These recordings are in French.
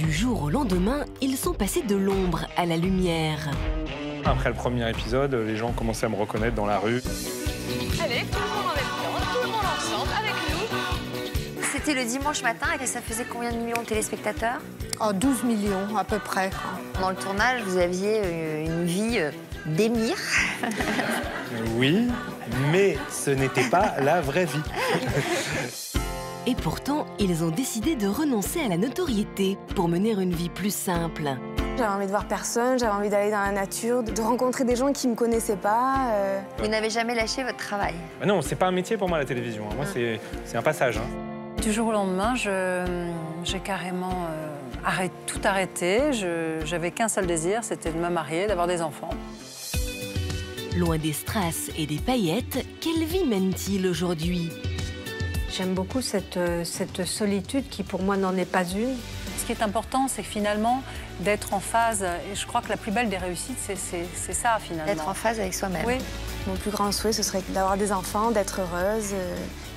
Du jour au lendemain, ils sont passés de l'ombre à la lumière. Après le premier épisode, les gens commençaient à me reconnaître dans la rue. Allez, tout le monde en même temps, tout le monde ensemble, avec nous. C'était le dimanche matin et ça faisait combien de millions de téléspectateurs? 12 millions à peu près. Pendant le tournage, vous aviez une vie d'émir. Oui, mais ce n'était pas la vraie vie. Et pourtant, ils ont décidé de renoncer à la notoriété pour mener une vie plus simple. J'avais envie de voir personne, j'avais envie d'aller dans la nature, de rencontrer des gens qui ne me connaissaient pas. Vous n'avez jamais lâché votre travail? Non, c'est pas un métier pour moi la télévision. Moi, c'est un passage. Du jour au lendemain, j'ai carrément tout arrêté. J'avais qu'un seul désir, c'était de me marier, d'avoir des enfants. Loin des strass et des paillettes, quelle vie mènent-ils aujourd'hui? J'aime beaucoup cette solitude qui, pour moi, n'en est pas une. Ce qui est important, c'est finalement d'être en phase. Et je crois que la plus belle des réussites, c'est ça, finalement. D'être en phase avec soi-même. Oui. Mon plus grand souhait, ce serait d'avoir des enfants, d'être heureuse,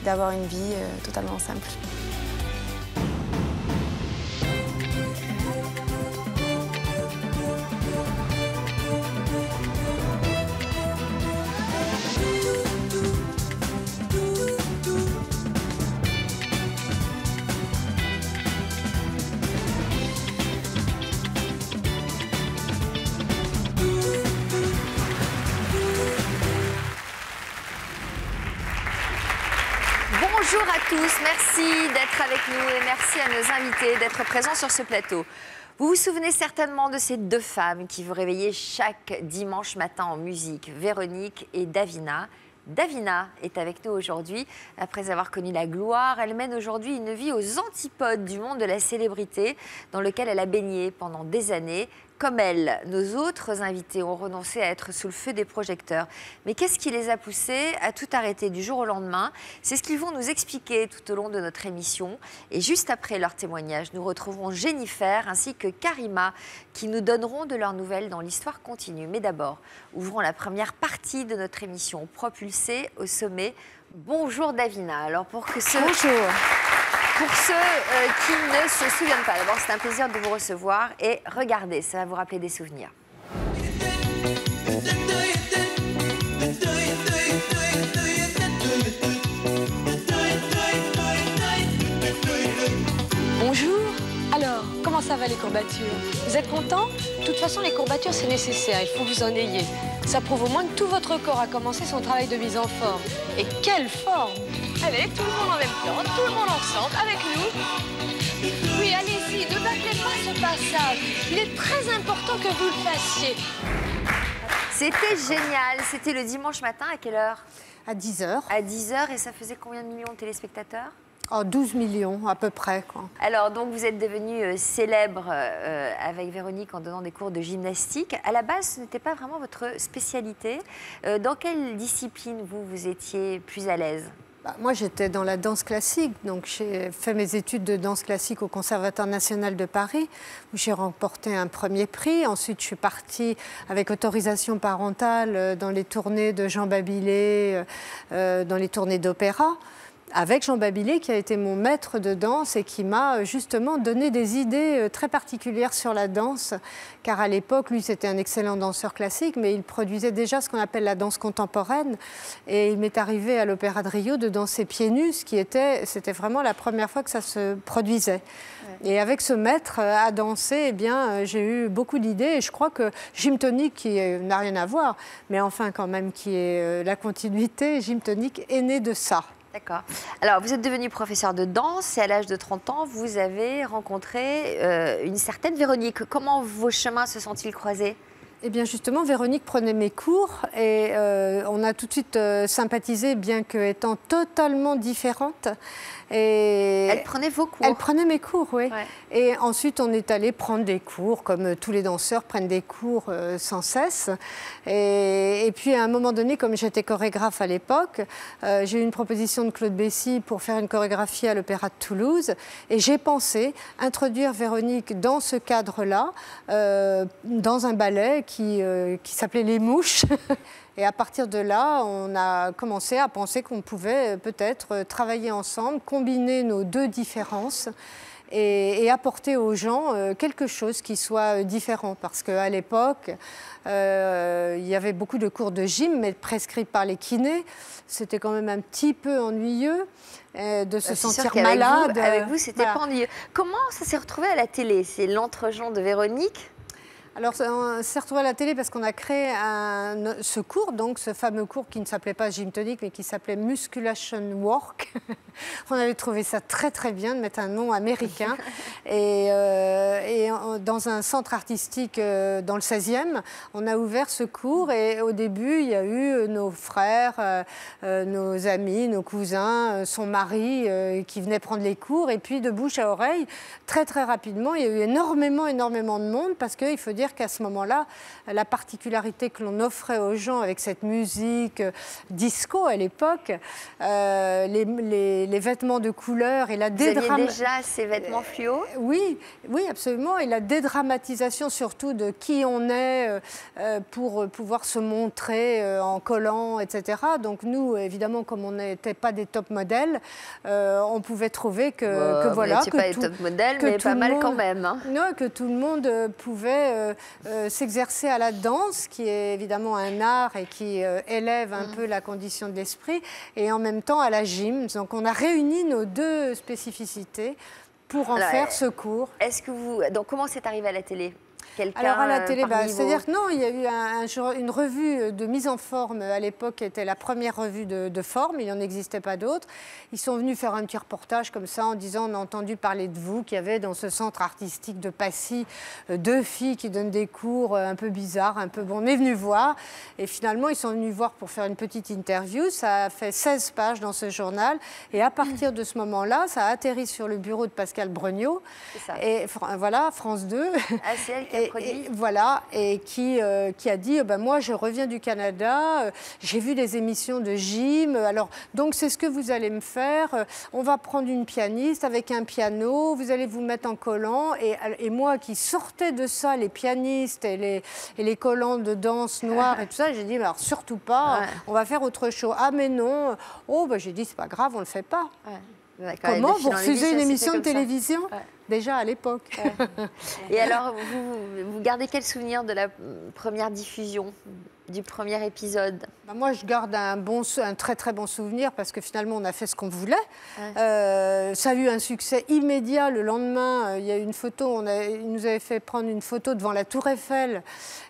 d'avoir une vie totalement simple. Bonjour à tous, merci d'être avec nous et merci à nos invités d'être présents sur ce plateau. Vous vous souvenez certainement de ces deux femmes qui vous réveillaient chaque dimanche matin en musique, Véronique et Davina. Davina est avec nous aujourd'hui. Après avoir connu la gloire, elle mène aujourd'hui une vie aux antipodes du monde de la célébrité dans lequel elle a baigné pendant des années. Comme elle, nos autres invités ont renoncé à être sous le feu des projecteurs. Mais qu'est-ce qui les a poussés à tout arrêter du jour au lendemain? C'est ce qu'ils vont nous expliquer tout au long de notre émission. Et juste après leur témoignage, nous retrouverons Jennifer ainsi que Karima qui nous donneront de leurs nouvelles dans l'histoire continue. Mais d'abord, ouvrons la première partie de notre émission propulsée au sommet. Bonjour Davina. Alors pour ceux qui ne se souviennent pas, d'abord c'est un plaisir de vous recevoir et regardez, ça va vous rappeler des souvenirs. Bonjour. Alors, comment ça va les courbatures? Vous êtes content? De toute façon, les courbatures, c'est nécessaire, il faut que vous en ayez. Ça prouve au moins que tout votre corps a commencé son travail de mise en forme. Et quelle forme! Allez, tout le monde en même temps, tout le monde ensemble, avec nous. Oui, allez-y, ne bâclez pas ce passage. Il est très important que vous le fassiez. C'était génial, c'était le dimanche matin, à quelle heure? À 10h. À 10h, et ça faisait combien de millions de téléspectateurs? 12 millions à peu près. Alors, donc, vous êtes devenue célèbre avec Véronique en donnant des cours de gymnastique. À la base, ce n'était pas vraiment votre spécialité. Dans quelle discipline vous étiez plus à l'aise? Moi, j'étais dans la danse classique, donc j'ai fait mes études de danse classique au Conservatoire national de Paris, où j'ai remporté un premier prix. Ensuite, je suis partie avec autorisation parentale dans les tournées de Jean Babilé, dans les tournées d'opéra, avec Jean Babilé, qui a été mon maître de danse et qui m'a justement donné des idées très particulières sur la danse, car à l'époque, lui, c'était un excellent danseur classique, mais il produisait déjà ce qu'on appelle la danse contemporaine. Et il m'est arrivé à l'Opéra de Rio de danser pieds nus, c'était vraiment la première fois que ça se produisait. Ouais. Et avec ce maître à danser, eh bien, j'ai eu beaucoup d'idées. Et je crois que Gymtonic, qui n'a rien à voir, mais enfin quand même qui est la continuité, Gymtonic est né de ça. D'accord. Alors, vous êtes devenu professeur de danse et à l'âge de 30 ans, vous avez rencontré une certaine Véronique. Comment vos chemins se sont-ils croisés? Eh bien justement, Véronique prenait mes cours et on a tout de suite sympathisé, bien qu'étant totalement différentes. Et elle prenait vos cours? Elle prenait mes cours, oui. Ouais. Et ensuite, on est allé prendre des cours, comme tous les danseurs prennent des cours sans cesse. Et puis, à un moment donné, comme j'étais chorégraphe à l'époque, j'ai eu une proposition de Claude Bessy pour faire une chorégraphie à l'Opéra de Toulouse. Et j'ai pensé introduire Véronique dans ce cadre-là, dans un ballet qui s'appelait Les Mouches. Et à partir de là, on a commencé à penser qu'on pouvait peut-être travailler ensemble, combiner nos deux différences. et apporter aux gens quelque chose qui soit différent. Parce qu'à l'époque, il y avait beaucoup de cours de gym, mais prescrits par les kinés. C'était quand même un petit peu ennuyeux de se sentir malade. Avec vous, c'était voilà. pas ennuyeux. Comment ça s'est retrouvé à la télé? C'est l'entre-gens de Véronique? Alors, on s'est retrouvé à la télé parce qu'on a créé ce cours, donc ce fameux cours qui ne s'appelait pas Gym Tonic, mais qui s'appelait Musculation Work. On avait trouvé ça très très bien de mettre un nom américain. Et dans un centre artistique dans le 16e, on a ouvert ce cours. Et au début, il y a eu nos frères, nos amis, nos cousins, son mari qui venaient prendre les cours. Et puis, de bouche à oreille, très très rapidement, il y a eu énormément de monde parce qu'il faut dire qu'à ce moment-là, la particularité que l'on offrait aux gens avec cette musique disco à l'époque, les vêtements de couleur et la dédramatisation. Vous aviez déjà ces vêtements fluo? Oui, absolument. Et la dédramatisation surtout de qui on est pour pouvoir se montrer en collant, etc. Donc nous, évidemment, comme on n'était pas des top modèles, on pouvait trouver que voilà. Que pas des top modèles, mais pas mal quand même. Hein. Non, que tout le monde pouvait s'exercer à la danse, qui est évidemment un art et qui élève un peu la condition de l'esprit, et en même temps à la gym. Donc on a réuni nos deux spécificités pour en faire ce cours. Donc comment c'est arrivé à la télé? Alors à la télé, c'est-à-dire que non, il y a eu une revue de mise en forme à l'époque qui était la première revue de forme, il n'en existait pas d'autres. Ils sont venus faire un petit reportage comme ça en disant on a entendu parler de vous, qu'il y avait dans ce centre artistique de Passy 2 filles qui donnent des cours un peu bizarres, un peu bon. On est venus voir et finalement ils sont venus voir pour faire une petite interview. Ça a fait 16 pages dans ce journal et à partir de ce moment-là, ça a atterri sur le bureau de Pascal Brognaud. Et voilà, France 2. Ah, c'est elle qui a produit. Voilà, et qui a dit moi je reviens du Canada, j'ai vu des émissions de gym, alors donc c'est ce que vous allez me faire, on va prendre une pianiste avec un piano, vous allez vous mettre en collant, et moi qui sortais de ça, les pianistes et les collants de danse noirs et tout ça, j'ai dit alors surtout pas, on va faire autre chose. Ah mais non, j'ai dit c'est pas grave, on le fait pas. Comment vous refusez une émission de télévision? Déjà à l'époque. Et alors, vous gardez quel souvenir de la première diffusion, du premier épisode? Moi, je garde un très très bon souvenir parce que finalement, on a fait ce qu'on voulait. Ça a eu un succès immédiat. Le lendemain, il y a eu une photo, il nous avait fait prendre une photo devant la Tour Eiffel.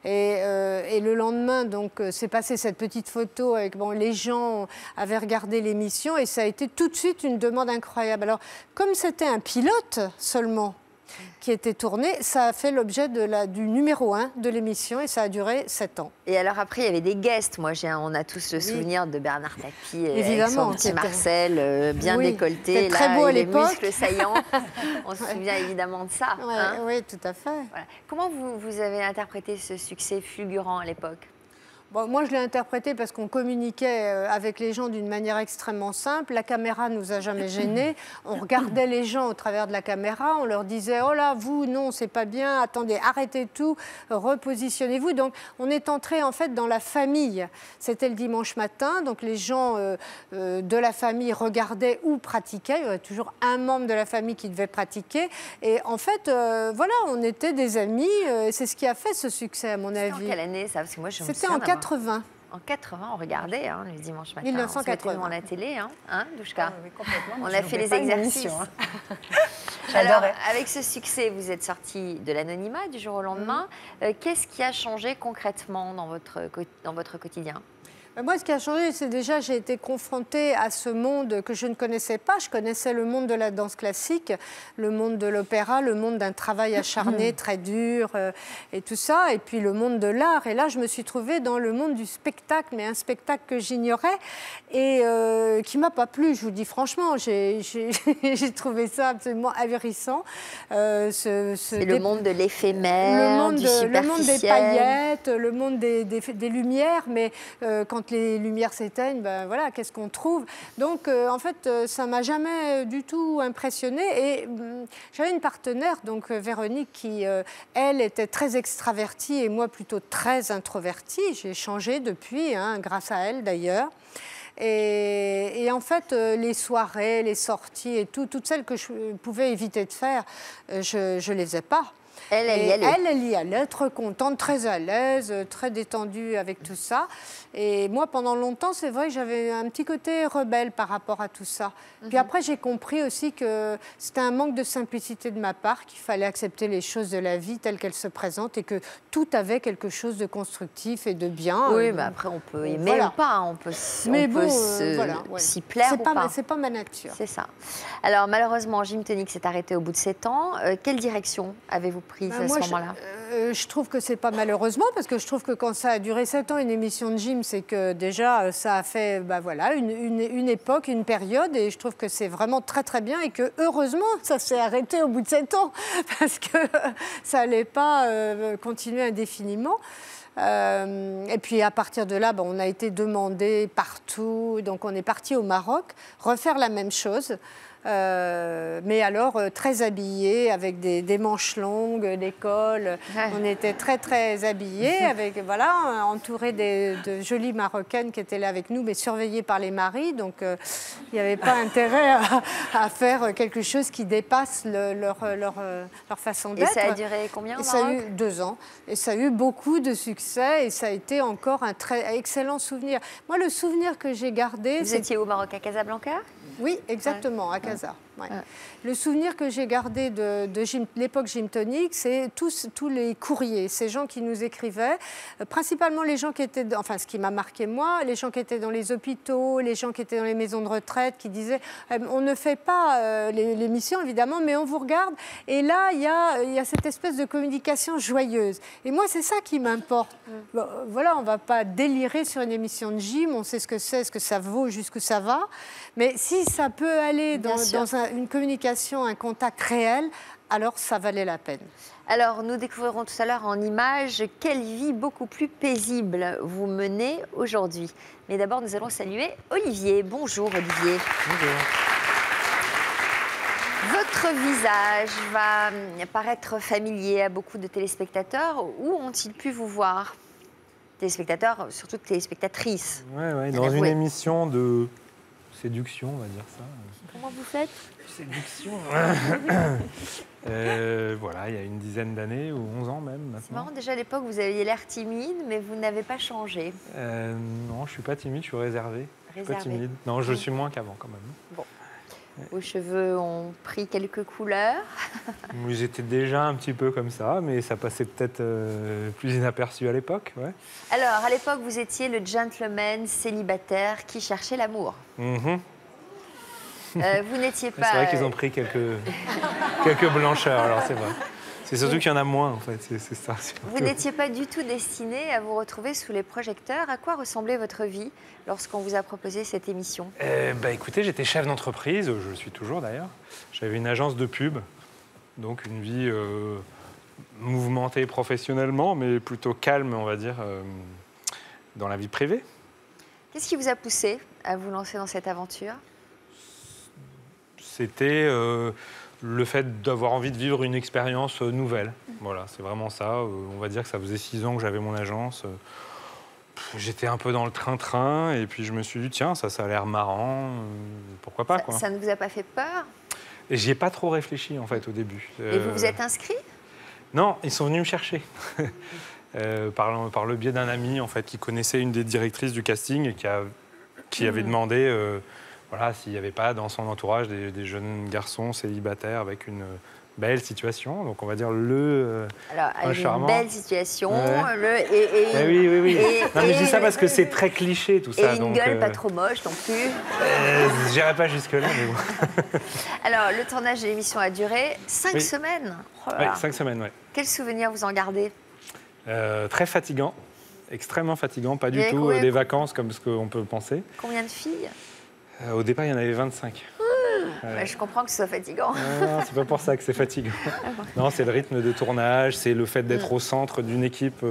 Et le lendemain, donc, c'est passé cette petite photo avec les gens avaient regardé l'émission et ça a été tout de suite une demande incroyable. Alors, comme c'était un pilote seulement qui était tourné, ça a fait l'objet du numéro 1 de l'émission et ça a duré 7 ans. Et alors après, il y avait des guests. Moi, on a tous le souvenir de Bernard Tapie évidemment, avec son petit Marcel bien décolleté, très beau à les l'époque. muscles saillants. On se souvient évidemment de ça. Oui, tout à fait. Voilà. Comment vous avez interprété ce succès fulgurant à l'époque? Moi, je l'ai interprété parce qu'on communiquait avec les gens d'une manière extrêmement simple. La caméra ne nous a jamais gênés. On regardait les gens au travers de la caméra. On leur disait « Oh là, vous, non, c'est pas bien. Attendez, arrêtez tout. Repositionnez-vous. » Donc, on est entré en fait dans la famille. C'était le dimanche matin. Donc, les gens de la famille regardaient ou pratiquaient. Il y avait toujours un membre de la famille qui devait pratiquer. Et en fait, voilà, on était des amis. C'est ce qui a fait ce succès, à mon avis. C'était en quelle année, ça? Parce que moi, je me C'était en 80. En 80, on regardait le dimanche matin. 1980. On se mettait devant la télé, Douchka. Oui, complètement. On a fait les exercices. Alors, avec ce succès, vous êtes sorti de l'anonymat du jour au lendemain. Qu'est-ce qui a changé concrètement dans votre quotidien? Moi, ce qui a changé, c'est déjà j'ai été confrontée à ce monde que je ne connaissais pas. Je connaissais le monde de la danse classique, le monde de l'opéra, le monde d'un travail acharné, très dur et tout ça, et puis le monde de l'art. Et là, je me suis trouvée dans le monde du spectacle, mais un spectacle que j'ignorais et qui ne m'a pas plu, je vous dis franchement. J'ai trouvé ça absolument ahurissant. C'est le monde de l'éphémère, du superficiel. Le monde des paillettes, le monde des lumières, mais quand les lumières s'éteignent, voilà, qu'est-ce qu'on trouve? Donc, en fait, ça ne m'a jamais du tout impressionnée. Et j'avais une partenaire, donc Véronique, qui, elle, était très extravertie et moi plutôt très introvertie. J'ai changé depuis, grâce à elle d'ailleurs. Et en fait, les soirées, les sorties et toutes celles que je pouvais éviter de faire, je les faisais pas. Elle y allait. Être contente, très à l'aise, très détendue avec tout ça. Et moi, pendant longtemps, c'est vrai que j'avais un petit côté rebelle par rapport à tout ça. Puis après, j'ai compris aussi que c'était un manque de simplicité de ma part, qu'il fallait accepter les choses de la vie telles qu'elles se présentent et que tout avait quelque chose de constructif et de bien. Oui, mais après, on peut aimer ou pas, on peut s'y plaire ou pas. C'est pas ma nature. C'est ça. Alors, malheureusement, Gym Tonic s'est arrêté au bout de 7 ans. Quelle direction avez-vous prise à ce moment-là? Je trouve que c'est pas malheureusement, parce que je trouve que quand ça a duré 7 ans, une émission de gym, c'est que déjà, ça a fait une époque, une période, et je trouve que c'est vraiment très très bien, et que heureusement, ça s'est arrêté au bout de 7 ans, parce que ça n'allait pas continuer indéfiniment. Et puis à partir de là, on a été demandé partout, donc on est parti au Maroc, refaire la même chose. Mais alors très habillés, avec des manches longues, des cols. On était très très habillés, avec entourés de jolies Marocaines qui étaient là avec nous, mais surveillées par les maris. Donc il n'y avait pas intérêt à faire quelque chose qui dépasse leur façon d'être. Et ça a duré combien au Maroc? Ça a eu 2 ans. Et ça a eu beaucoup de succès, et ça a été encore un très excellent souvenir. Moi, le souvenir que j'ai gardé... Vous étiez au Maroc, à Casablanca? Oui, exactement, à Casa. Ouais. Le souvenir que j'ai gardé de l'époque Gym Tonic, c'est tous les courriers, ces gens qui nous écrivaient, principalement les gens qui étaient, ce qui m'a marqué moi, les gens qui étaient dans les hôpitaux, les gens qui étaient dans les maisons de retraite, qui disaient on ne fait pas l'émission évidemment, mais on vous regarde. Et là, il y a cette espèce de communication joyeuse. Et moi, c'est ça qui m'importe. Voilà, on ne va pas délirer sur une émission de gym, on sait ce que c'est, ce que ça vaut, jusqu'où ça va. Mais si ça peut aller dans une communication, un contact réel, alors ça valait la peine. Alors, nous découvrirons tout à l'heure en images quelle vie beaucoup plus paisible vous menez aujourd'hui. Mais d'abord, nous allons saluer Olivier. Bonjour Olivier. Bonjour. Votre visage va paraître familier à beaucoup de téléspectateurs. Où ont-ils pu vous voir? Téléspectateurs, surtout téléspectatrices. Oui, dans une émission de séduction, on va dire ça. Comment vous faites? Séduction. Voilà, il y a une dizaine d'années, ou 11 ans même maintenant. C'est marrant, déjà à l'époque, vous aviez l'air timide, mais vous n'avez pas changé. Non, je ne suis pas timide, je suis réservé. Je suis pas timide. Non, je le suis moins qu'avant quand même. Bon. Vos cheveux ont pris quelques couleurs. Ils étaient déjà un petit peu comme ça, mais ça passait peut-être plus inaperçu à l'époque. Ouais. Alors, à l'époque, vous étiez le gentleman célibataire qui cherchait l'amour. Vous n'étiez pas... C'est vrai qu'ils ont pris quelques blancheurs, alors c'est vrai. C'est surtout qu'il y en a moins, en fait, c'est ça. Vous n'étiez pas du tout destiné à vous retrouver sous les projecteurs. À quoi ressemblait votre vie lorsqu'on vous a proposé cette émission? Écoutez, j'étais chef d'entreprise, je le suis toujours d'ailleurs. J'avais une agence de pub, donc une vie mouvementée professionnellement, mais plutôt calme, on va dire, dans la vie privée. Qu'est-ce qui vous a poussé à vous lancer dans cette aventure? C'était le fait d'avoir envie de vivre une expérience nouvelle. Voilà, c'est vraiment ça. On va dire que ça faisait 6 ans que j'avais mon agence. J'étais un peu dans le train-train et puis je me suis dit, tiens, ça a l'air marrant, pourquoi pas, quoi. Ça ne vous a pas fait peur? Et j'y ai pas trop réfléchi, en fait, au début. Et vous vous êtes inscrit? Non, ils sont venus me chercher. Par le biais d'un ami, en fait, qui connaissait une des directrices du casting et qui avait demandé... Voilà, s'il n'y avait pas dans son entourage des jeunes garçons célibataires avec une belle situation, donc on va dire une belle situation, ouais. Oui. Non, mais je dis ça parce que c'est très cliché tout ça. Et une gueule pas trop moche non plus. J'irai pas jusque-là, mais bon. Alors, le tournage de l'émission a duré 5 semaines. Oui, 5 semaines, oui. Quel souvenir vous en gardez? Très fatigant, extrêmement fatigant, pas du tout des vacances comme ce qu'on peut penser. Combien de filles? Au départ, il y en avait 25. Je comprends que ce soit fatigant. Non, c'est pas pour ça que c'est fatigant. Non, c'est le rythme de tournage, c'est le fait d'être au centre d'une équipe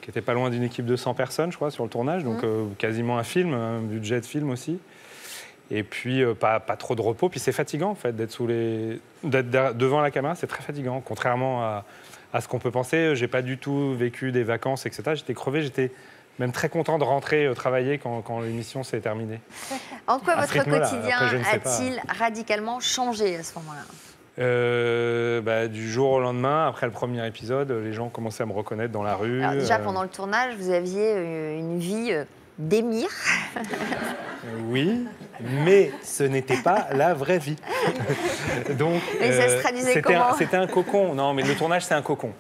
qui était pas loin d'une équipe de 100 personnes, je crois, sur le tournage, donc quasiment un film, un budget de film aussi. Et puis, pas trop de repos. Puis c'est fatigant, en fait, d'être devant la caméra, c'est très fatigant. Contrairement à ce qu'on peut penser, j'ai pas du tout vécu des vacances, etc. J'étais crevé, j'étais même très content de rentrer travailler quand l'émission s'est terminée. En quoi À ce votre rythme-là, quotidien après, je ne sais pas. a-t-il radicalement changé à ce moment-là? Du jour au lendemain, après le premier épisode, les gens commençaient à me reconnaître dans la rue. Alors déjà, pendant le tournage, vous aviez une vie d'émir. Oui, mais ce n'était pas la vraie vie. Donc, Mais ça se traduisait comment? C'était un cocon. Non, mais le tournage, c'est un cocon.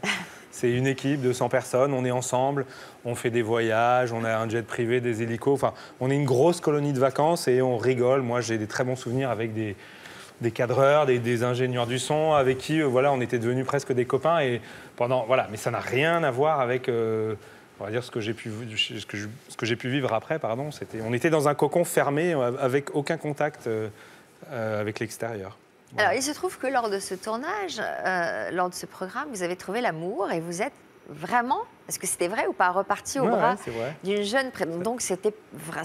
C'est une équipe de 100 personnes, on est ensemble, on fait des voyages, on a un jet privé, des hélicos. Enfin, on est une grosse colonie de vacances et on rigole. Moi, j'ai des très bons souvenirs avec des cadreurs, des ingénieurs du son, avec qui voilà, on était devenus presque des copains. Et voilà. Mais ça n'a rien à voir avec... on va dire ce que j'ai pu vivre après, pardon. On était dans un cocon fermé avec aucun contact avec l'extérieur. Voilà. Alors, il se trouve que lors de ce tournage, lors de ce programme, vous avez trouvé l'amour et vous êtes vraiment, est-ce que c'était vrai ou pas, reparti au bras d'une jeune... Donc, ça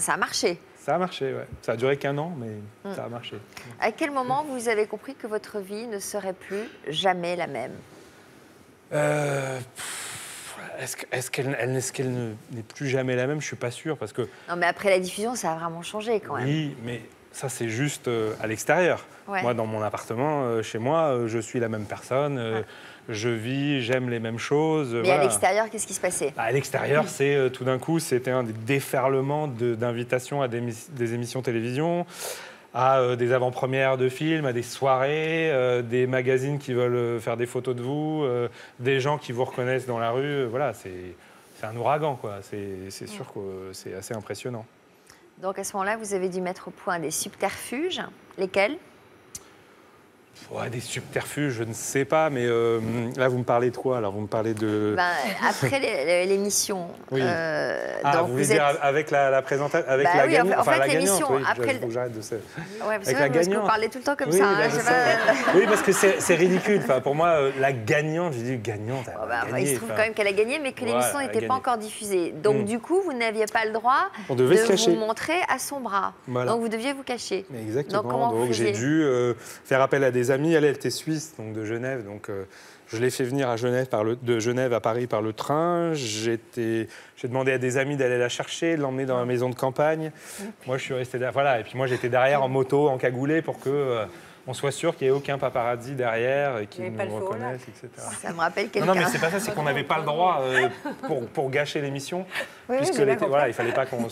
a marché. Ça a marché, ouais. Ça a duré qu'1 an, mais ça a marché. À quel moment vous avez compris que votre vie ne serait plus jamais la même? Est-ce qu'elle n'est plus jamais la même? Je ne suis pas sûr, parce que... Non, mais après la diffusion, ça a vraiment changé quand même. Oui, mais ça, c'est juste à l'extérieur. Ouais. Moi, dans mon appartement, chez moi, je suis la même personne. Je vis, j'aime les mêmes choses. Mais voilà. à l'extérieur, qu'est-ce qui se passait? À l'extérieur, c'est tout d'un coup, c'était un déferlement d'invitations à des émissions télévision, à des avant-premières de films, à des soirées, des magazines qui veulent faire des photos de vous, des gens qui vous reconnaissent dans la rue. Voilà, c'est un ouragan, quoi. C'est sûr que c'est assez impressionnant. Donc à ce moment-là, vous avez dû mettre au point des subterfuges. Lesquels? Ouais, des subterfuges, je ne sais pas, mais là, vous me parlez de quoi? Alors, vous me parlez de... Après l'émission. Oui. Donc vous voulez dire avec la présentation, avec la gagnante? En fait, la l'émission, gagnante, oui, après... il faut que j'arrête de ça. Ouais, parce que vous parlez tout le temps comme ça. Bah, oui, parce que c'est ridicule. Enfin, pour moi, la gagnante, j'ai dit gagnante, elle a gagné. Il se trouve quand même qu'elle a gagné, mais que l'émission n'était pas encore diffusée. Donc, du coup, vous n'aviez pas le droit de vous montrer à son bras. Voilà. Donc, vous deviez vous cacher. Exactement. Donc j'ai dû faire appel à des amis. Elle était suisse, donc de Genève. Donc, je l'ai fait venir à Genève de Genève à Paris par le train. J'ai demandé à des amis d'aller la chercher, de l'emmener dans la maison de campagne. Moi, je suis resté derrière. Voilà. Et puis moi, j'étais derrière en moto, encagoulé, pour que on soit sûr qu'il n'y ait aucun paparazzi derrière et qu'il nous reconnaisse, etc. Ça me rappelle quelqu'un. Non, mais c'est pas ça, c'est qu'on n'avait pas le droit pour gâcher l'émission, puisque il fallait pas qu'on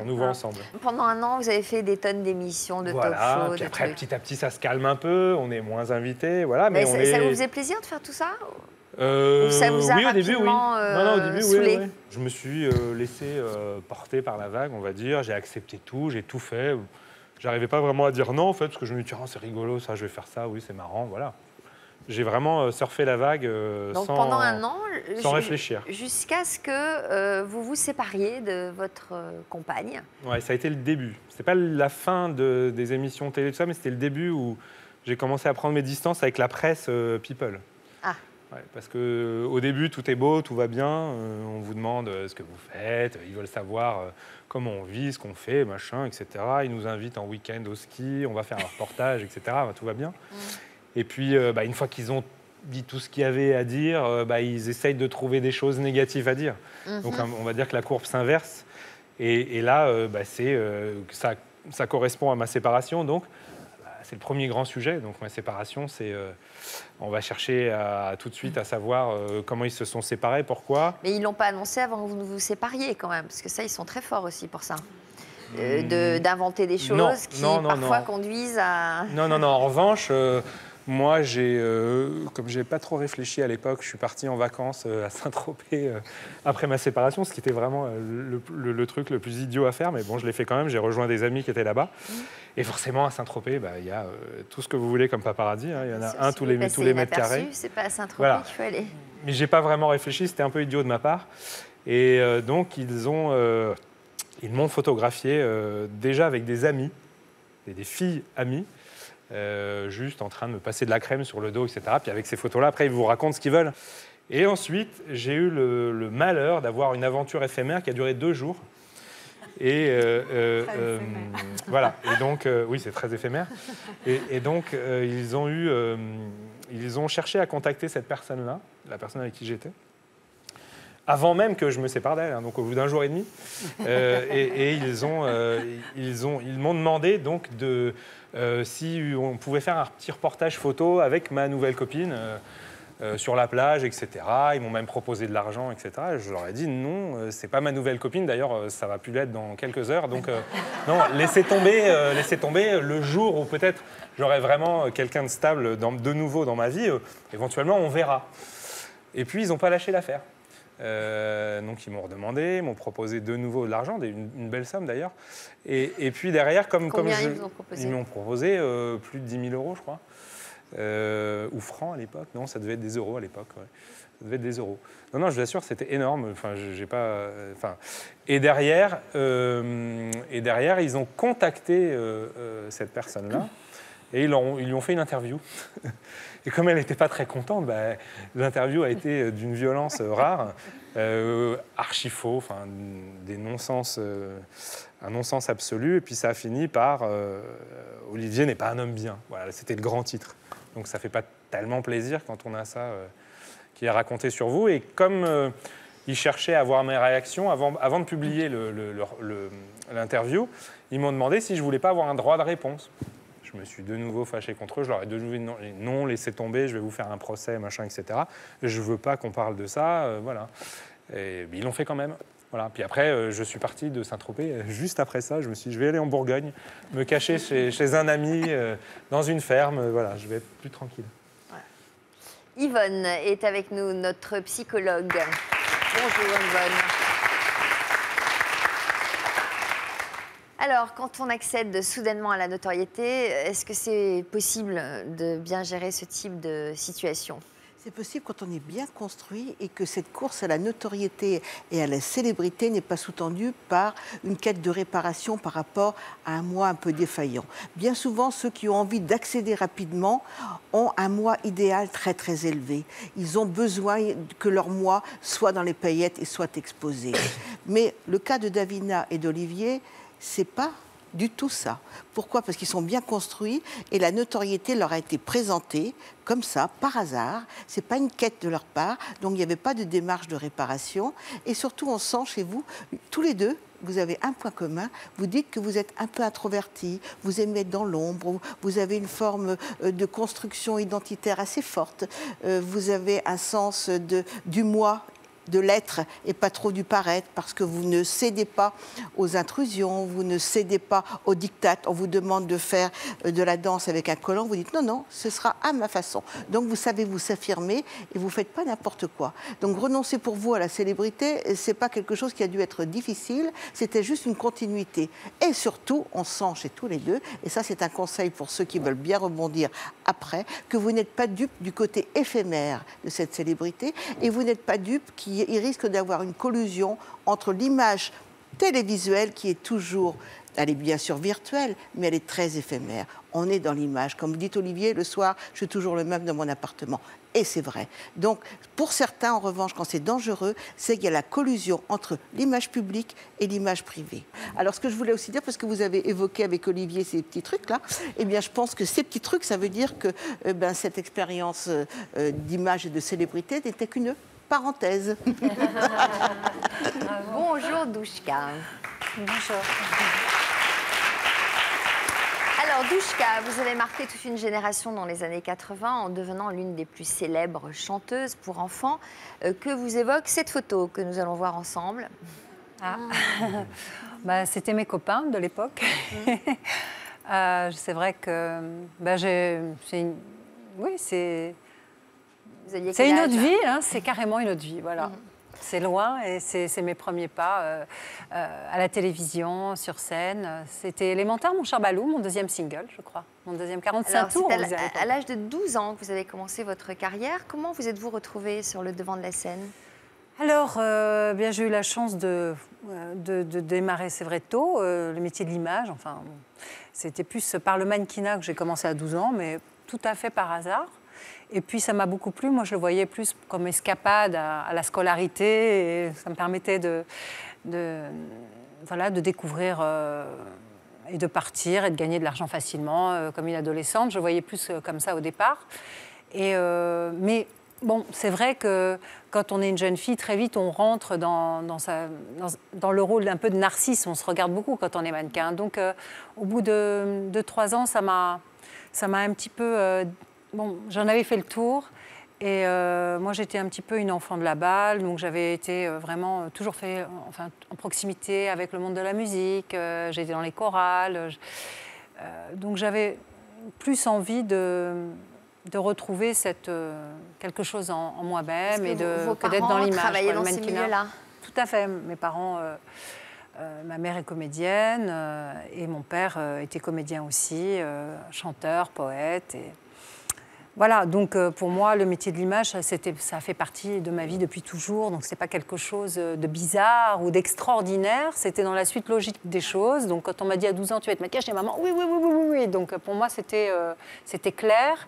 nous voit ensemble. Pendant 1 an, vous avez fait des tonnes d'émissions, de talk shows. Puis après, petit à petit, ça se calme un peu, on est moins invités, voilà. Mais ça vous faisait plaisir de faire tout ça? Ou ça vous a oui, au début, oui. Non, au début, saoulé? Oui. Je me suis laissé porter par la vague, on va dire. J'ai accepté tout, j'ai tout fait. J'arrivais pas vraiment à dire non, en fait, parce que je me disais, c'est rigolo, ça, je vais faire ça, oui, c'est marrant, voilà. J'ai vraiment surfé la vague Donc, pendant 1 an, sans réfléchir. Jusqu'à ce que vous vous sépariez de votre compagne. Oui, ça a été le début. C'était pas la fin des émissions télé, tout ça, mais c'était le début où j'ai commencé à prendre mes distances avec la presse People. Ah. Ouais, parce qu'au début, tout est beau, tout va bien. On vous demande ce que vous faites. Ils veulent savoir comment on vit, ce qu'on fait, machin, etc. Ils nous invitent en week-end au ski. On va faire un reportage, etc. Tout va bien. Et puis, une fois qu'ils ont dit tout ce qu'il y avait à dire, ils essayent de trouver des choses négatives à dire. Donc, on va dire que la courbe s'inverse. Et là, ça correspond à ma séparation. Donc, c'est le premier grand sujet. Donc, ma séparation, c'est... on va chercher tout de suite à savoir comment ils se sont séparés, pourquoi. Mais ils ne l'ont pas annoncé avant que vous vous sépariez quand même, parce que ça, ils sont très forts aussi pour ça. D'inventer des choses qui parfois conduisent à... Non. En revanche, moi, comme je n'ai pas trop réfléchi à l'époque, je suis parti en vacances à Saint-Tropez après ma séparation, ce qui était vraiment le truc le plus idiot à faire. Mais bon, je l'ai fait quand même. J'ai rejoint des amis qui étaient là-bas. Et forcément, à Saint-Tropez, il y a tout ce que vous voulez comme paparazzi. Il y en a un tous les mètres carrés. C'est pas à Saint-Tropez qu'il faut aller. Mais j'ai pas vraiment réfléchi. C'était un peu idiot de ma part. Et donc, ils m'ont photographié déjà avec des amis, des filles amies. Juste en train de me passer de la crème sur le dos, etc. Puis avec ces photos-là, après, ils vous racontent ce qu'ils veulent. Et ensuite, j'ai eu le malheur d'avoir une aventure éphémère qui a duré 2 jours. Et voilà. Et donc, oui, c'est très éphémère. Et donc, ils ont cherché à contacter cette personne-là, la personne avec qui j'étais, avant même que je me sépare d'elle, hein, donc au bout d'un jour et demi. Et ils m'ont demandé donc si on pouvait faire un petit reportage photo avec ma nouvelle copine sur la plage, etc. Ils m'ont même proposé de l'argent, etc. Et je leur ai dit non, c'est pas ma nouvelle copine. D'ailleurs, ça va plus l'être dans quelques heures. Donc non, laissez tomber le jour où peut-être j'aurai vraiment quelqu'un de stable de nouveau dans ma vie. Éventuellement, on verra. Et puis, ils n'ont pas lâché l'affaire. Donc ils m'ont redemandé, m'ont proposé de nouveau de l'argent, une belle somme d'ailleurs. Et puis derrière, Combien ils vous ont proposé ? Ils m'ont proposé plus de 10 000 euros, je crois. Ou francs à l'époque. Non, ça devait être des euros à l'époque. Ouais. Ça devait être des euros. Non, je vous assure, c'était énorme. Enfin, j'ai pas. Et derrière, ils ont contacté cette personne-là et ils lui ont fait une interview. Et comme elle n'était pas très contente, l'interview a été d'une violence rare, archi faux, des non-sens, un non-sens absolu. Et puis ça a fini par Olivier n'est pas un homme bien. Voilà, c'était le grand titre. Donc ça ne fait pas tellement plaisir quand on a ça qui est raconté sur vous. Et comme ils cherchaient à voir mes réactions, avant de publier l'interview, ils m'ont demandé si je ne voulais pas avoir un droit de réponse. Je me suis de nouveau fâché contre eux. Je leur ai de nouveau dit non, laissez tomber, je vais vous faire un procès, machin, etc. Je ne veux pas qu'on parle de ça, voilà. Et ils l'ont fait quand même. Voilà. Puis après, je suis parti de Saint-Tropez. Juste après ça, je me suis dit, je vais aller en Bourgogne, me cacher chez un ami, dans une ferme. Voilà, je vais être plus tranquille. Voilà. Yvonne est avec nous, notre psychologue. Bonjour Yvonne. Alors, quand on accède soudainement à la notoriété, est-ce que c'est possible de bien gérer ce type de situation ? C'est possible quand on est bien construit et que cette course à la notoriété et à la célébrité n'est pas sous-tendue par une quête de réparation par rapport à un moi un peu défaillant. Bien souvent, ceux qui ont envie d'accéder rapidement ont un moi idéal très très élevé. Ils ont besoin que leur moi soit dans les paillettes et soit exposé. Mais le cas de Davina et d'Olivier, c'est pas du tout ça. Pourquoi ? Parce qu'ils sont bien construits et la notoriété leur a été présentée comme ça, par hasard. C'est pas une quête de leur part, donc il n'y avait pas de démarche de réparation. Et surtout, on sent chez vous, tous les deux, vous avez un point commun, vous dites que vous êtes un peu introvertis, vous aimez être dans l'ombre, vous avez une forme de construction identitaire assez forte, vous avez un sens du moi, de l'être et pas trop du paraître, parce que vous ne cédez pas aux intrusions, vous ne cédez pas aux diktats. On vous demande de faire de la danse avec un collant, vous dites non, ce sera à ma façon. Donc vous savez vous s'affirmer et vous ne faites pas n'importe quoi. Donc renoncer pour vous à la célébrité, c'est pas quelque chose qui a dû être difficile, c'était juste une continuité. Et surtout, on sent chez tous les deux, et ça c'est un conseil pour ceux qui veulent bien rebondir après, que vous n'êtes pas dupe du côté éphémère de cette célébrité et vous n'êtes pas dupe il risque d'avoir une collusion entre l'image télévisuelle qui est toujours, elle est bien sûr virtuelle, mais elle est très éphémère. On est dans l'image. Comme vous dites Olivier, le soir, je suis toujours le même dans mon appartement. Et c'est vrai. Donc, pour certains, en revanche, quand c'est dangereux, c'est qu'il y a la collusion entre l'image publique et l'image privée. Alors, ce que je voulais aussi dire, parce que vous avez évoqué avec Olivier ces petits trucs-là, eh bien, je pense que ces petits trucs, ça veut dire que cette expérience d'image et de célébrité n'était qu'une parenthèse. Bonjour Douchka. Bonjour. Alors Douchka, vous avez marqué toute une génération dans les années 80 en devenant l'une des plus célèbres chanteuses pour enfants. Que vous évoque cette photo que nous allons voir ensemble? C'était mes copains de l'époque. C'est vrai que c'est une autre vie, hein, c'est carrément une autre vie, voilà. C'est loin et c'est mes premiers pas à la télévision, sur scène. C'était élémentaire, mon cher Balou, mon deuxième single, je crois. Mon deuxième 45 tours. C'est à l'âge de 12 ans que vous avez commencé votre carrière. Comment vous êtes-vous retrouvée sur le devant de la scène? Alors, j'ai eu la chance de démarrer, c'est vrai, tôt, le métier de l'image. Enfin, c'était plus par le mannequinat que j'ai commencé à 12 ans, mais tout à fait par hasard. Et puis, ça m'a beaucoup plu. Moi, je le voyais plus comme escapade à la scolarité. Et ça me permettait de découvrir et de partir et de gagner de l'argent facilement comme une adolescente. Je voyais plus comme ça au départ. Mais Bon, c'est vrai que quand on est une jeune fille, très vite, on rentre dans le rôle d'un peu de narcisse. On se regarde beaucoup quand on est mannequin. Donc, au bout de 3 ans, ça m'a un petit peu... bon, j'en avais fait le tour. Et moi, j'étais un petit peu une enfant de la balle. Donc, j'avais été vraiment toujours fait en proximité avec le monde de la musique. J'étais dans les chorales. Donc, j'avais plus envie de retrouver quelque chose en moi-même et que d'être dans l'image. Travaillaient dans ces milieux-là. Tout à fait. Mes parents, ma mère est comédienne et mon père était comédien aussi, chanteur, poète. Et voilà, donc pour moi, le métier de l'image, ça fait partie de ma vie depuis toujours. Donc, ce n'est pas quelque chose de bizarre ou d'extraordinaire. C'était dans la suite logique des choses. Donc, quand on m'a dit à 12 ans, tu vas être maquillage, j'ai dit, maman, oui. Donc, pour moi, c'était clair.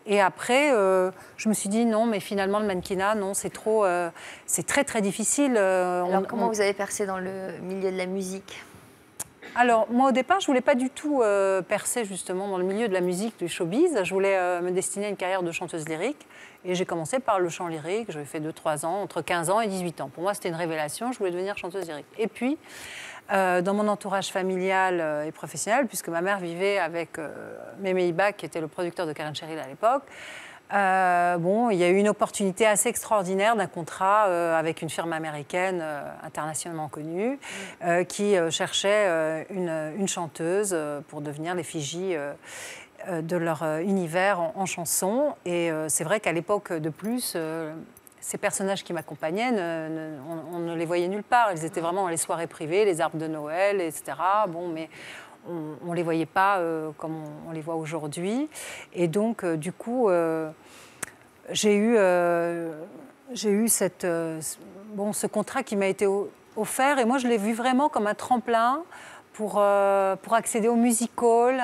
Et après, je me suis dit, non, mais finalement, le mannequinat, non, c'est très, très difficile. Alors, comment vous avez percé dans le milieu de la musique ? Alors, moi, au départ, je ne voulais pas du tout percer, justement, dans le milieu de la musique, du showbiz. Je voulais me destiner à une carrière de chanteuse lyrique. Et j'ai commencé par le chant lyrique. J'ai fait 2-3 ans, entre 15 ans et 18 ans. Pour moi, c'était une révélation. Je voulais devenir chanteuse lyrique. Et puis, dans mon entourage familial et professionnel, puisque ma mère vivait avec Mémé Ibach, qui était le producteur de Karen Cheryl à l'époque, bon, il y a eu une opportunité assez extraordinaire d'un contrat avec une firme américaine internationalement connue qui cherchait une chanteuse pour devenir l'effigie de leur univers en chanson. Et c'est vrai qu'à l'époque, de plus, ces personnages qui m'accompagnaient, on ne les voyait nulle part. Ils étaient vraiment dans les soirées privées, les arbres de Noël, etc. Bon, mais on ne les voyait pas comme on les voit aujourd'hui. Et donc, du coup, j'ai eu ce contrat qui m'a été offert. Et moi, je l'ai vu vraiment comme un tremplin pour accéder au music hall.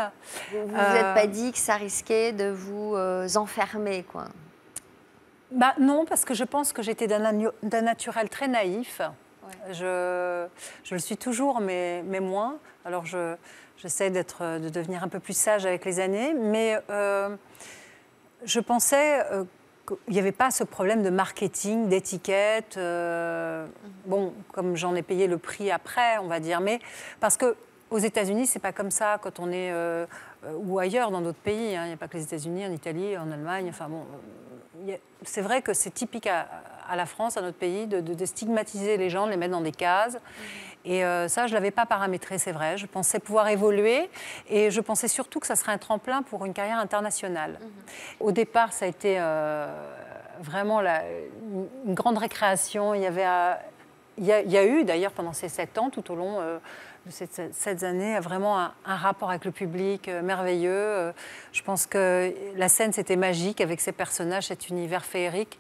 Vous ne vous êtes pas dit que ça risquait de vous enfermer, quoi? Bah, non, parce que je pense que j'étais d'un naturel très naïf. Ouais. Je le suis toujours, mais moins. Alors, j'essaie de devenir un peu plus sage avec les années, mais je pensais qu'il n'y avait pas ce problème de marketing, d'étiquette. Bon, comme j'en ai payé le prix après, on va dire, mais parce que aux États-Unis, c'est pas comme ça quand on est ou ailleurs dans d'autres pays. Il n'y a pas que les États-Unis, en Italie, en Allemagne. Enfin bon, c'est vrai que c'est typique à la France, à notre pays, de stigmatiser les gens, de les mettre dans des cases. Et ça, je ne l'avais pas paramétré, c'est vrai. Je pensais pouvoir évoluer et je pensais surtout que ça serait un tremplin pour une carrière internationale. Au départ, ça a été vraiment une grande récréation. Il y a eu, d'ailleurs, pendant ces 7 ans, tout au long de ces 7 années, vraiment un rapport avec le public merveilleux. Je pense que la scène, c'était magique avec ces personnages, cet univers féerique.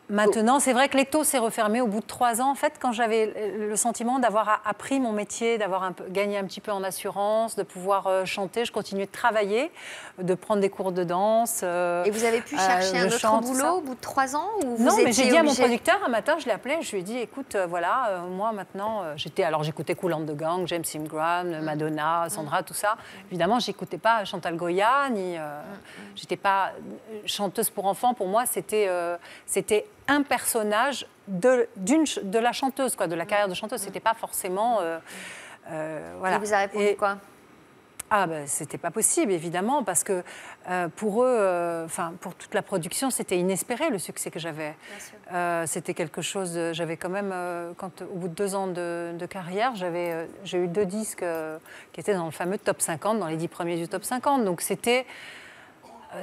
Maintenant, c'est vrai que l'étau s'est refermé au bout de 3 ans. En fait, quand j'avais le sentiment d'avoir appris mon métier, d'avoir gagné un petit peu en assurance, de pouvoir chanter, je continuais de travailler, de prendre des cours de danse. Et vous avez pu chercher un autre boulot au bout de 3 ans ou Non, mais j'ai dit à mon producteur, un matin, je l'ai appelé, je lui ai dit, écoute, voilà, moi maintenant, j'écoutais Cool and the Gang, James Ingram, Madonna, Sandra, tout ça. Évidemment, j'écoutais pas Chantal Goya, ni j'étais pas chanteuse pour enfants. Pour moi, c'était un personnage de la chanteuse, quoi, de la carrière de chanteuse. C'était pas forcément... voilà. Il vous a répondu quoi? Ah ben, c'était pas possible, évidemment, parce que pour eux, pour toute la production, c'était inespéré le succès que j'avais. C'était quelque chose... J'avais quand même, au bout de 2 ans de carrière, j'ai eu 2 disques qui étaient dans le fameux top 50, dans les 10 premiers du top 50. Donc c'était...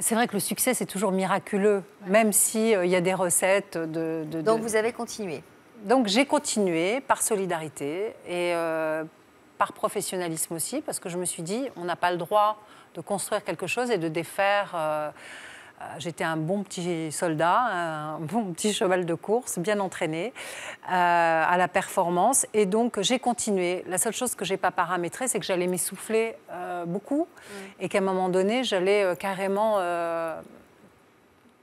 C'est vrai que le succès, c'est toujours miraculeux, même s'il y a des recettes Donc vous avez continué? Donc j'ai continué par solidarité et par professionnalisme aussi, parce que je me suis dit, on n'a pas le droit de construire quelque chose et de défaire... J'étais un bon petit soldat, un bon petit cheval de course, bien entraîné à la performance. Et donc, j'ai continué. La seule chose que je n'ai pas paramétrée, c'est que j'allais m'essouffler beaucoup et qu'à un moment donné, j'allais carrément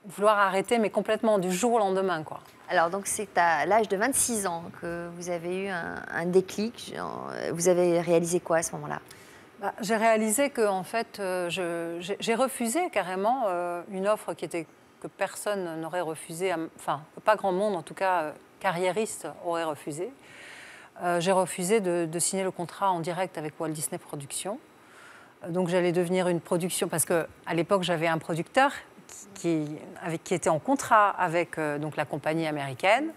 vouloir arrêter, mais complètement, du jour au lendemain, quoi. Alors, donc, c'est à l'âge de 26 ans que vous avez eu un déclic. Vous avez réalisé quoi à ce moment-là? J'ai réalisé que, en fait, j'ai refusé carrément une offre qui était que personne n'aurait refusé, enfin, pas grand monde, en tout cas, carriériste, aurait refusé. J'ai refusé de signer le contrat en direct avec Walt Disney Productions. Donc j'allais devenir une production, parce qu'à l'époque, j'avais un producteur qui était en contrat avec donc, la compagnie américaine.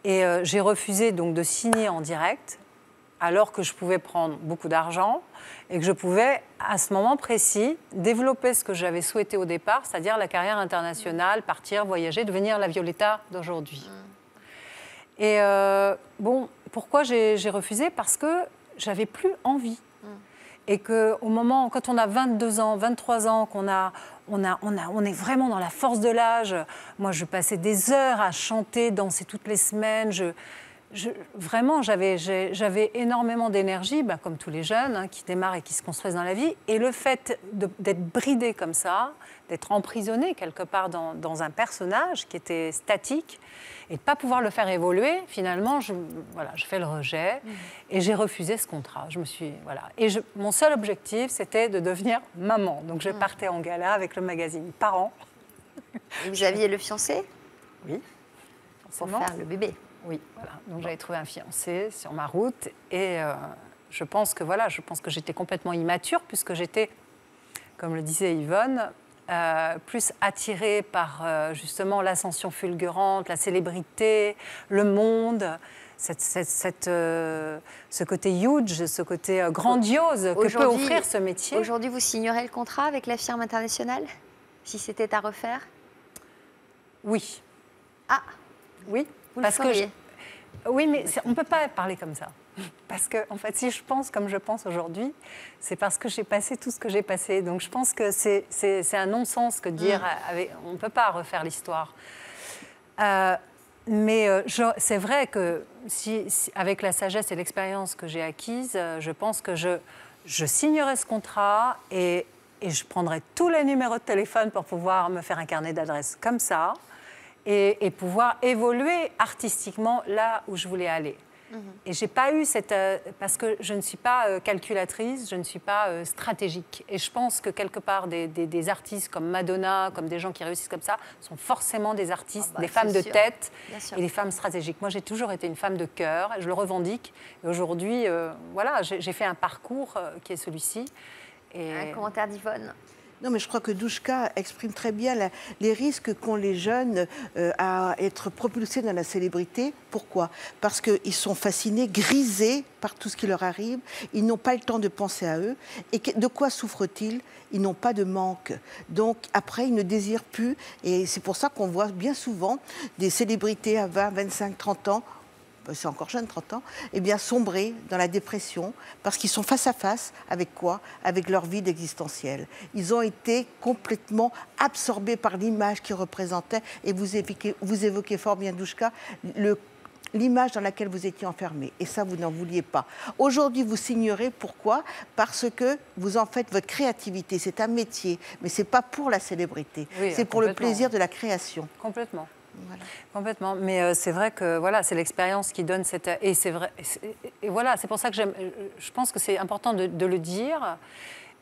Et j'ai refusé donc, de signer en direct, alors que je pouvais prendre beaucoup d'argent et que je pouvais, à ce moment précis, développer ce que j'avais souhaité au départ, c'est-à-dire la carrière internationale, partir, voyager, devenir la Violetta d'aujourd'hui. Et bon, pourquoi j'ai refusé? Parce que j'avais plus envie. Et qu'au moment, quand on a 22 ans, 23 ans, qu'on on est vraiment dans la force de l'âge, moi je passais des heures à chanter, danser toutes les semaines, vraiment j'avais énormément d'énergie, bah, comme tous les jeunes hein, qui démarrent et qui se construisent dans la vie. Et le fait d'être bridé comme ça, d'être emprisonné quelque part dans un personnage qui était statique, et de ne pas pouvoir le faire évoluer, finalement, je fais le rejet et j'ai refusé ce contrat. Et mon seul objectif, c'était de devenir maman. Donc je partais en gala avec le magazine Parents. Et vous aviez le fiancé? Oui, forcément. Pour faire le bébé. Oui, voilà. Donc j'avais trouvé un fiancé sur ma route et je pense que j'étais complètement immature puisque j'étais, comme le disait Yvonne, plus attirée par justement l'ascension fulgurante, la célébrité, le monde, ce côté huge, ce côté grandiose que peut offrir ce métier. Aujourd'hui, vous signerez le contrat avec la firme internationale, si c'était à refaire? Oui. Ah, oui. Vous le feriez? Oui, mais on ne peut pas parler comme ça. Parce que, en fait, si je pense comme je pense aujourd'hui, c'est parce que j'ai passé tout ce que j'ai passé. Donc, je pense que c'est un non-sens que de dire on ne peut pas refaire l'histoire. Mais c'est vrai que, avec la sagesse et l'expérience que j'ai acquise, je pense que je signerai ce contrat et je prendrai tous les numéros de téléphone pour pouvoir me faire un carnet d'adresses comme ça et pouvoir évoluer artistiquement là où je voulais aller. Et je n'ai pas eu parce que je ne suis pas calculatrice, je ne suis pas stratégique. Et je pense que quelque part, des artistes comme Madonna, comme des gens qui réussissent comme ça, sont forcément des artistes, des femmes de tête et des femmes stratégiques. Moi, j'ai toujours été une femme de cœur, je le revendique. Et aujourd'hui, j'ai fait un parcours qui est celui-ci. Et... Un commentaire d'Yvonne. Non, mais je crois que Douchka exprime très bien les risques qu'ont les jeunes à être propulsés dans la célébrité. Pourquoi? Parce qu'ils sont fascinés, grisés par tout ce qui leur arrive. Ils n'ont pas le temps de penser à eux. Et de quoi souffrent-ils? Ils n'ont pas de manque. Donc, après, ils ne désirent plus. Et c'est pour ça qu'on voit bien souvent des célébrités à 20, 25, 30 ans, c'est encore jeune, 30 ans, eh bien sombrer dans la dépression parce qu'ils sont face à face avec quoi? Avec leur vide existentiel. Ils ont été complètement absorbés par l'image qu'ils représentaient et vous évoquez fort bien, Douchka, l'image dans laquelle vous étiez enfermé. Et ça, vous n'en vouliez pas. Aujourd'hui, vous signerez. Pourquoi? Parce que vous en faites votre créativité. C'est un métier, mais ce n'est pas pour la célébrité. Oui, c'est pour le plaisir de la création. Complètement. Voilà. Complètement, mais c'est vrai que voilà, c'est l'expérience qui donne cette... Et c'est vrai, et voilà, c'est pour ça que je pense que c'est important de le dire.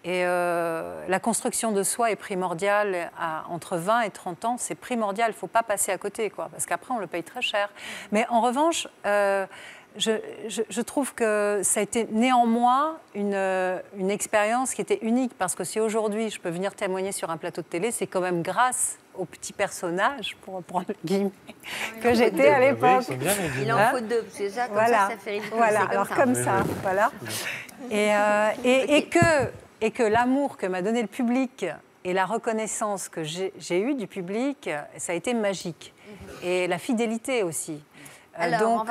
Et la construction de soi est primordiale entre 20 et 30 ans, c'est primordial, il ne faut pas passer à côté, quoi, parce qu'après on le paye très cher. Mais en revanche, je trouve que ça a été néanmoins une expérience qui était unique, parce que si aujourd'hui je peux venir témoigner sur un plateau de télé, c'est quand même grâce au petit personnage, pour reprendre le guillemets, que j'étais à l'époque. Il en faut deux, c'est ça, comme ça fait ridicule. Voilà, alors comme ça, voilà. Et que l'amour que m'a donné le public et la reconnaissance que j'ai eue du public, ça a été magique. Et la fidélité aussi. Alors, donc,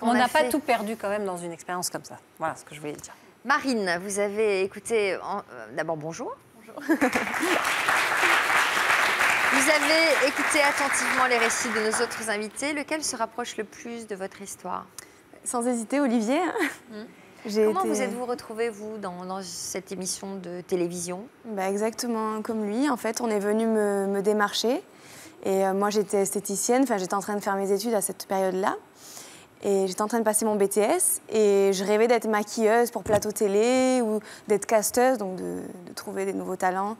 on n'a pas tout perdu quand même dans une expérience comme ça. Voilà ce que je voulais dire. Marine, vous avez écouté... D'abord, bonjour. Bonjour. Vous avez écouté attentivement les récits de nos autres invités. Lequel se rapproche le plus de votre histoire? Sans hésiter, Olivier. Comment vous êtes-vous retrouvée, vous, dans cette émission de télévision? Exactement comme lui. En fait, on est venu me démarcher. Et moi, j'étais esthéticienne. Enfin, j'étais en train de faire mes études à cette période-là. Et j'étais en train de passer mon BTS. Et je rêvais d'être maquilleuse pour plateau télé ou d'être casteuse, donc de trouver des nouveaux talents.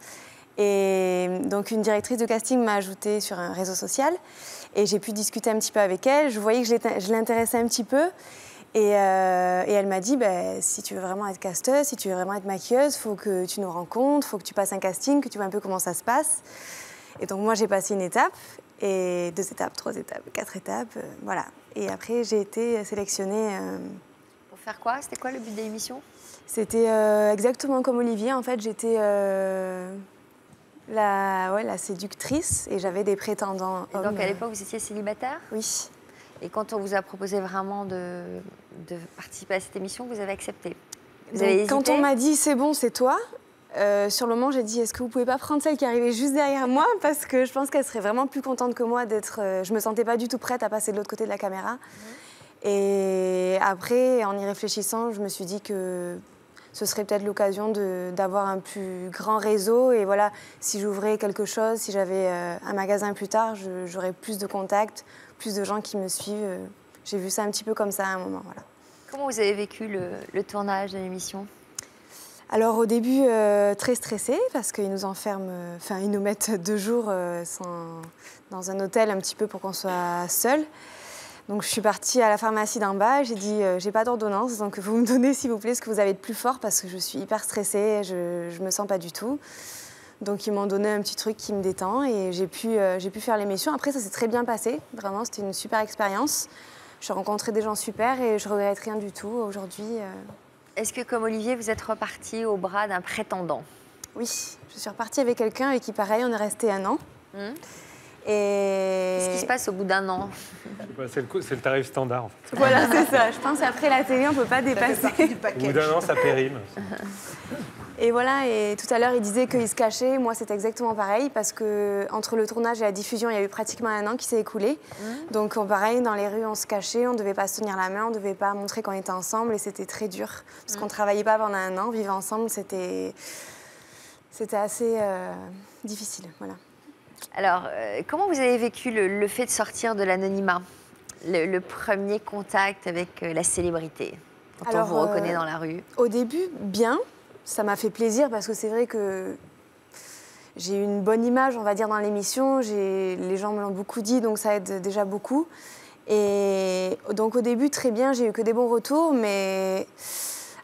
Et donc, une directrice de casting m'a ajoutée sur un réseau social. Et j'ai pu discuter un petit peu avec elle. Je voyais que je l'intéressais un petit peu. Et elle m'a dit, si tu veux vraiment être casteuse, si tu veux vraiment être maquilleuse, il faut que tu nous rencontres, il faut que tu passes un casting, que tu vois un peu comment ça se passe. Et donc, moi, j'ai passé une étape, et 2 étapes, 3 étapes, 4 étapes, voilà. Et après, j'ai été sélectionnée. Pour faire quoi? C'était quoi le but de l'émission? C'était exactement comme Olivier. En fait, j'étais la séductrice et j'avais des prétendants hommes. Donc, à l'époque, vous étiez célibataire? Oui. Et quand on vous a proposé vraiment de participer à cette émission, vous avez accepté? Vous Donc, avez hésité? quand on m'a dit « c'est bon, c'est toi », sur le moment, j'ai dit « est-ce que vous pouvez pas prendre celle qui arrivait juste derrière moi ?» parce que je pense qu'elle serait vraiment plus contente que moi d'être... je me sentais pas du tout prête à passer de l'autre côté de la caméra. Et après, en y réfléchissant, je me suis dit que ce serait peut-être l'occasion d'avoir un plus grand réseau. Et voilà, si j'ouvrais quelque chose, si j'avais un magasin plus tard, j'aurais plus de contacts, plus de gens qui me suivent. J'ai vu ça un petit peu comme ça à un moment. Voilà. Comment vous avez vécu le tournage de l'émission? Alors au début, très stressée, parce qu'ils nous enferment, ils nous mettent 2 jours dans un hôtel un petit peu pour qu'on soit seuls. Donc je suis partie à la pharmacie d'en bas, j'ai dit j'ai pas d'ordonnance, donc vous me donnez s'il vous plaît ce que vous avez de plus fort parce que je suis hyper stressée, je me sens pas du tout. Donc ils m'ont donné un petit truc qui me détend et j'ai pu faire l'émission. Après ça s'est très bien passé, vraiment c'était une super expérience. J'ai rencontré des gens super et je regrette rien du tout aujourd'hui. Est-ce que comme Olivier vous êtes repartie au bras d'un prétendant? Oui, je suis repartie avec quelqu'un avec qui pareil on est resté 1 an. Et... Qu'est-ce qui se passe au bout d'1 an? C'est le tarif standard, en fait. Voilà, c'est ça. Je pense qu'après la télé, on ne peut pas dépasser. Au bout d'1 an, ça périme. Et voilà, et tout à l'heure, il disait qu'il se cachait. Moi, c'est exactement pareil, parce qu'entre le tournage et la diffusion, il y a eu pratiquement 1 an qui s'est écoulé. Donc, pareil, dans les rues, on se cachait, on ne devait pas se tenir la main, on ne devait pas montrer qu'on était ensemble, et c'était très dur. Parce qu'on ne travaillait pas pendant 1 an, vivre ensemble, c'était assez difficile, voilà. Alors, comment vous avez vécu le fait de sortir de l'anonymat, le premier contact avec la célébrité, quand on vous reconnaît dans la rue? Au début, bien. Ça m'a fait plaisir parce que c'est vrai que j'ai eu une bonne image, on va dire, dans l'émission. Les gens me l'ont beaucoup dit, donc ça aide déjà beaucoup. Et donc au début, très bien, j'ai eu que des bons retours, mais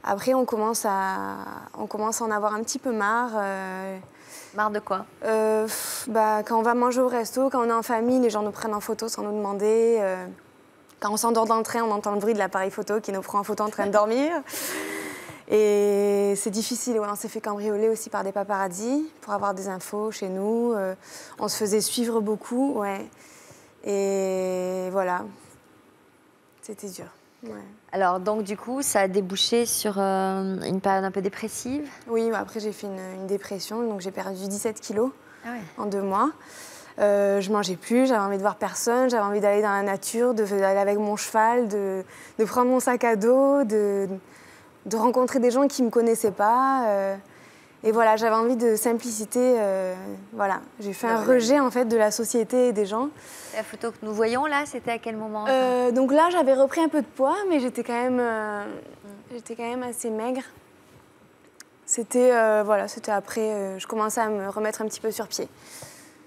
après, on commence à en avoir un petit peu marre. Marre de quoi? Quand on va manger au resto, quand on est en famille, les gens nous prennent en photo sans nous demander. Quand on s'endort dans le train, on entend le bruit de l'appareil photo qui nous prend en photo en train de dormir. Et c'est difficile. Ouais, on s'est fait cambrioler aussi par des paparazzis pour avoir des infos chez nous. On se faisait suivre beaucoup, ouais. Et voilà, c'était dur. Ouais. Alors, donc, du coup, ça a débouché sur une période un peu dépressive? Oui, après, j'ai fait une dépression, donc j'ai perdu 17 kilos en 2 mois. Je mangeais plus, j'avais envie de voir personne, j'avais envie d'aller dans la nature, d'aller avec mon cheval, de prendre mon sac à dos, de rencontrer des gens qui ne me connaissaient pas. Et voilà, j'avais envie de simplicité. Voilà, j'ai fait un rejet en fait de la société et des gens. La photo que nous voyons là, c'était à quel moment? Donc là, j'avais repris un peu de poids, mais j'étais quand même assez maigre. C'était c'était après, je commençais à me remettre un petit peu sur pied.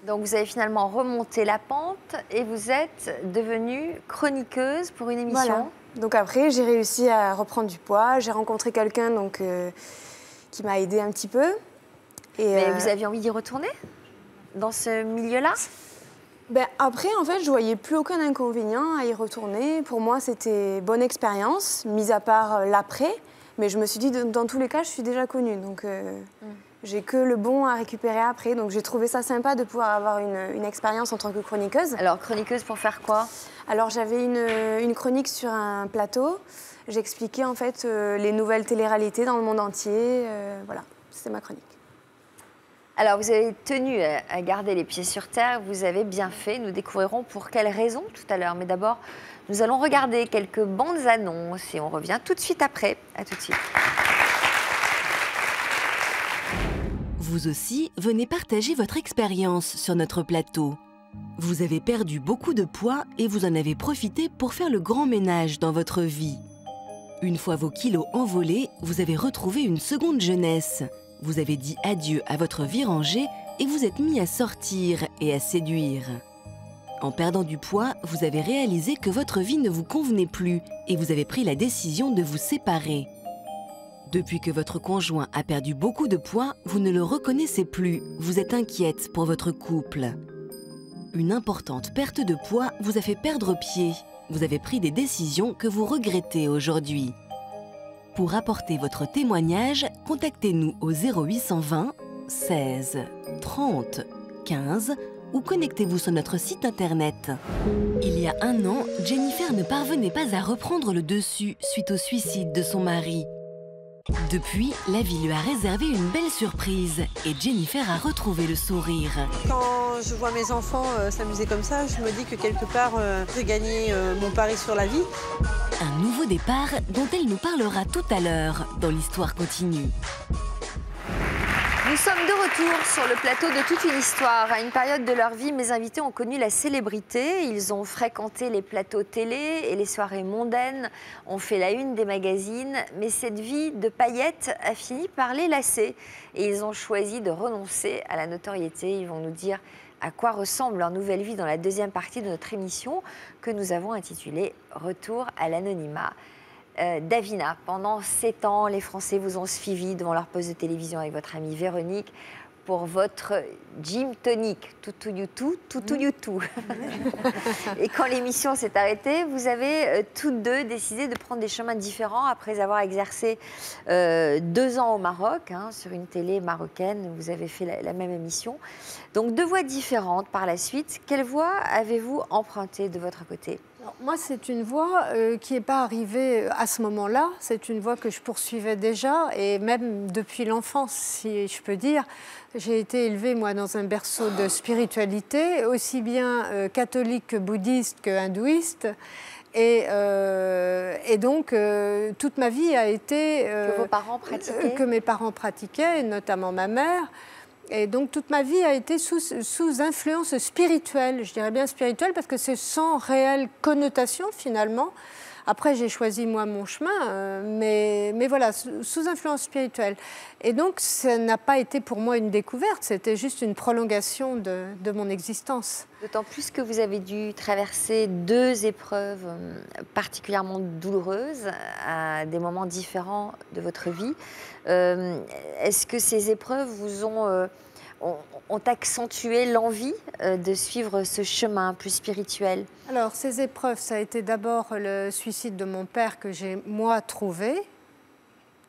Donc vous avez finalement remonté la pente et vous êtes devenue chroniqueuse pour une émission. Voilà. Donc après, j'ai réussi à reprendre du poids. J'ai rencontré quelqu'un qui m'a aidée un petit peu. Mais vous aviez envie d'y retourner dans ce milieu-là? Après, en fait, je ne voyais plus aucun inconvénient à y retourner. Pour moi, c'était bonne expérience, mis à part l'après. Mais je me suis dit, dans tous les cas, je suis déjà connue. Donc, j'ai que le bon à récupérer après. Donc, j'ai trouvé ça sympa de pouvoir avoir une expérience en tant que chroniqueuse. Alors, chroniqueuse pour faire quoi? Alors, j'avais une chronique sur un plateau. J'expliquais, en fait, les nouvelles télé-réalités dans le monde entier. Voilà, c'était ma chronique. Alors, vous avez tenu à garder les pieds sur terre. Vous avez bien fait. Nous découvrirons pour quelles raisons tout à l'heure. Mais d'abord, nous allons regarder quelques bandes annonces et on revient tout de suite après. À tout de suite. Vous aussi, venez partager votre expérience sur notre plateau. Vous avez perdu beaucoup de poids et vous en avez profité pour faire le grand ménage dans votre vie. Une fois vos kilos envolés, vous avez retrouvé une seconde jeunesse. Vous avez dit adieu à votre vie rangée et vous êtes mis à sortir et à séduire. En perdant du poids, vous avez réalisé que votre vie ne vous convenait plus et vous avez pris la décision de vous séparer. Depuis que votre conjoint a perdu beaucoup de poids, vous ne le reconnaissez plus. Vous êtes inquiète pour votre couple. Une importante perte de poids vous a fait perdre pied. Vous avez pris des décisions que vous regrettez aujourd'hui. Pour apporter votre témoignage, contactez-nous au 0820 16 30 15 ou connectez-vous sur notre site internet. Il y a 1 an, Jennifer ne parvenait pas à reprendre le dessus suite au suicide de son mari. Depuis, la vie lui a réservé une belle surprise et Jennifer a retrouvé le sourire. Quand je vois mes enfants s'amuser comme ça, je me dis que quelque part, j'ai gagné mon pari sur la vie. Un nouveau départ dont elle nous parlera tout à l'heure dans l'Histoire continue. Nous sommes de retour sur le plateau de Toute une histoire. À une période de leur vie, mes invités ont connu la célébrité. Ils ont fréquenté les plateaux télé et les soirées mondaines, ont fait la une des magazines. Mais cette vie de paillettes a fini par les lasser. Et ils ont choisi de renoncer à la notoriété. Ils vont nous dire à quoi ressemble leur nouvelle vie dans la deuxième partie de notre émission que nous avons intitulée « Retour à l'anonymat ». Davina, pendant 7 ans, les Français vous ont suivi devant leur poste de télévision avec votre amie Véronique pour votre gym tonic, toutou youtou. Et quand l'émission s'est arrêtée, vous avez toutes deux décidé de prendre des chemins différents après avoir exercé 2 ans au Maroc, sur une télé marocaine. Vous avez fait la même émission. Donc 2 voies différentes par la suite. Quelle voie avez-vous empruntée de votre côté ? Alors, moi, c'est une voie qui n'est pas arrivée à ce moment-là. C'est une voie que je poursuivais déjà, et même depuis l'enfance, si je peux dire. J'ai été élevée, moi, dans un berceau de spiritualité, aussi bien catholique que bouddhiste que hindouiste. Et donc, toute ma vie a été... que vos parents pratiquaient ? Que mes parents pratiquaient, notamment ma mère. Et donc, toute ma vie a été sous influence spirituelle, je dirais bien spirituelle, parce que c'est sans réelle connotation, finalement. Après, j'ai choisi, moi, mon chemin, mais voilà, sous influence spirituelle. Et donc, ça n'a pas été pour moi une découverte, c'était juste une prolongation de mon existence. D'autant plus que vous avez dû traverser 2 épreuves particulièrement douloureuses à des moments différents de votre vie. Est-ce que ces épreuves vous ont accentué l'envie de suivre ce chemin plus spirituel ? Alors, ces épreuves, ça a été d'abord le suicide de mon père que j'ai, moi, trouvé.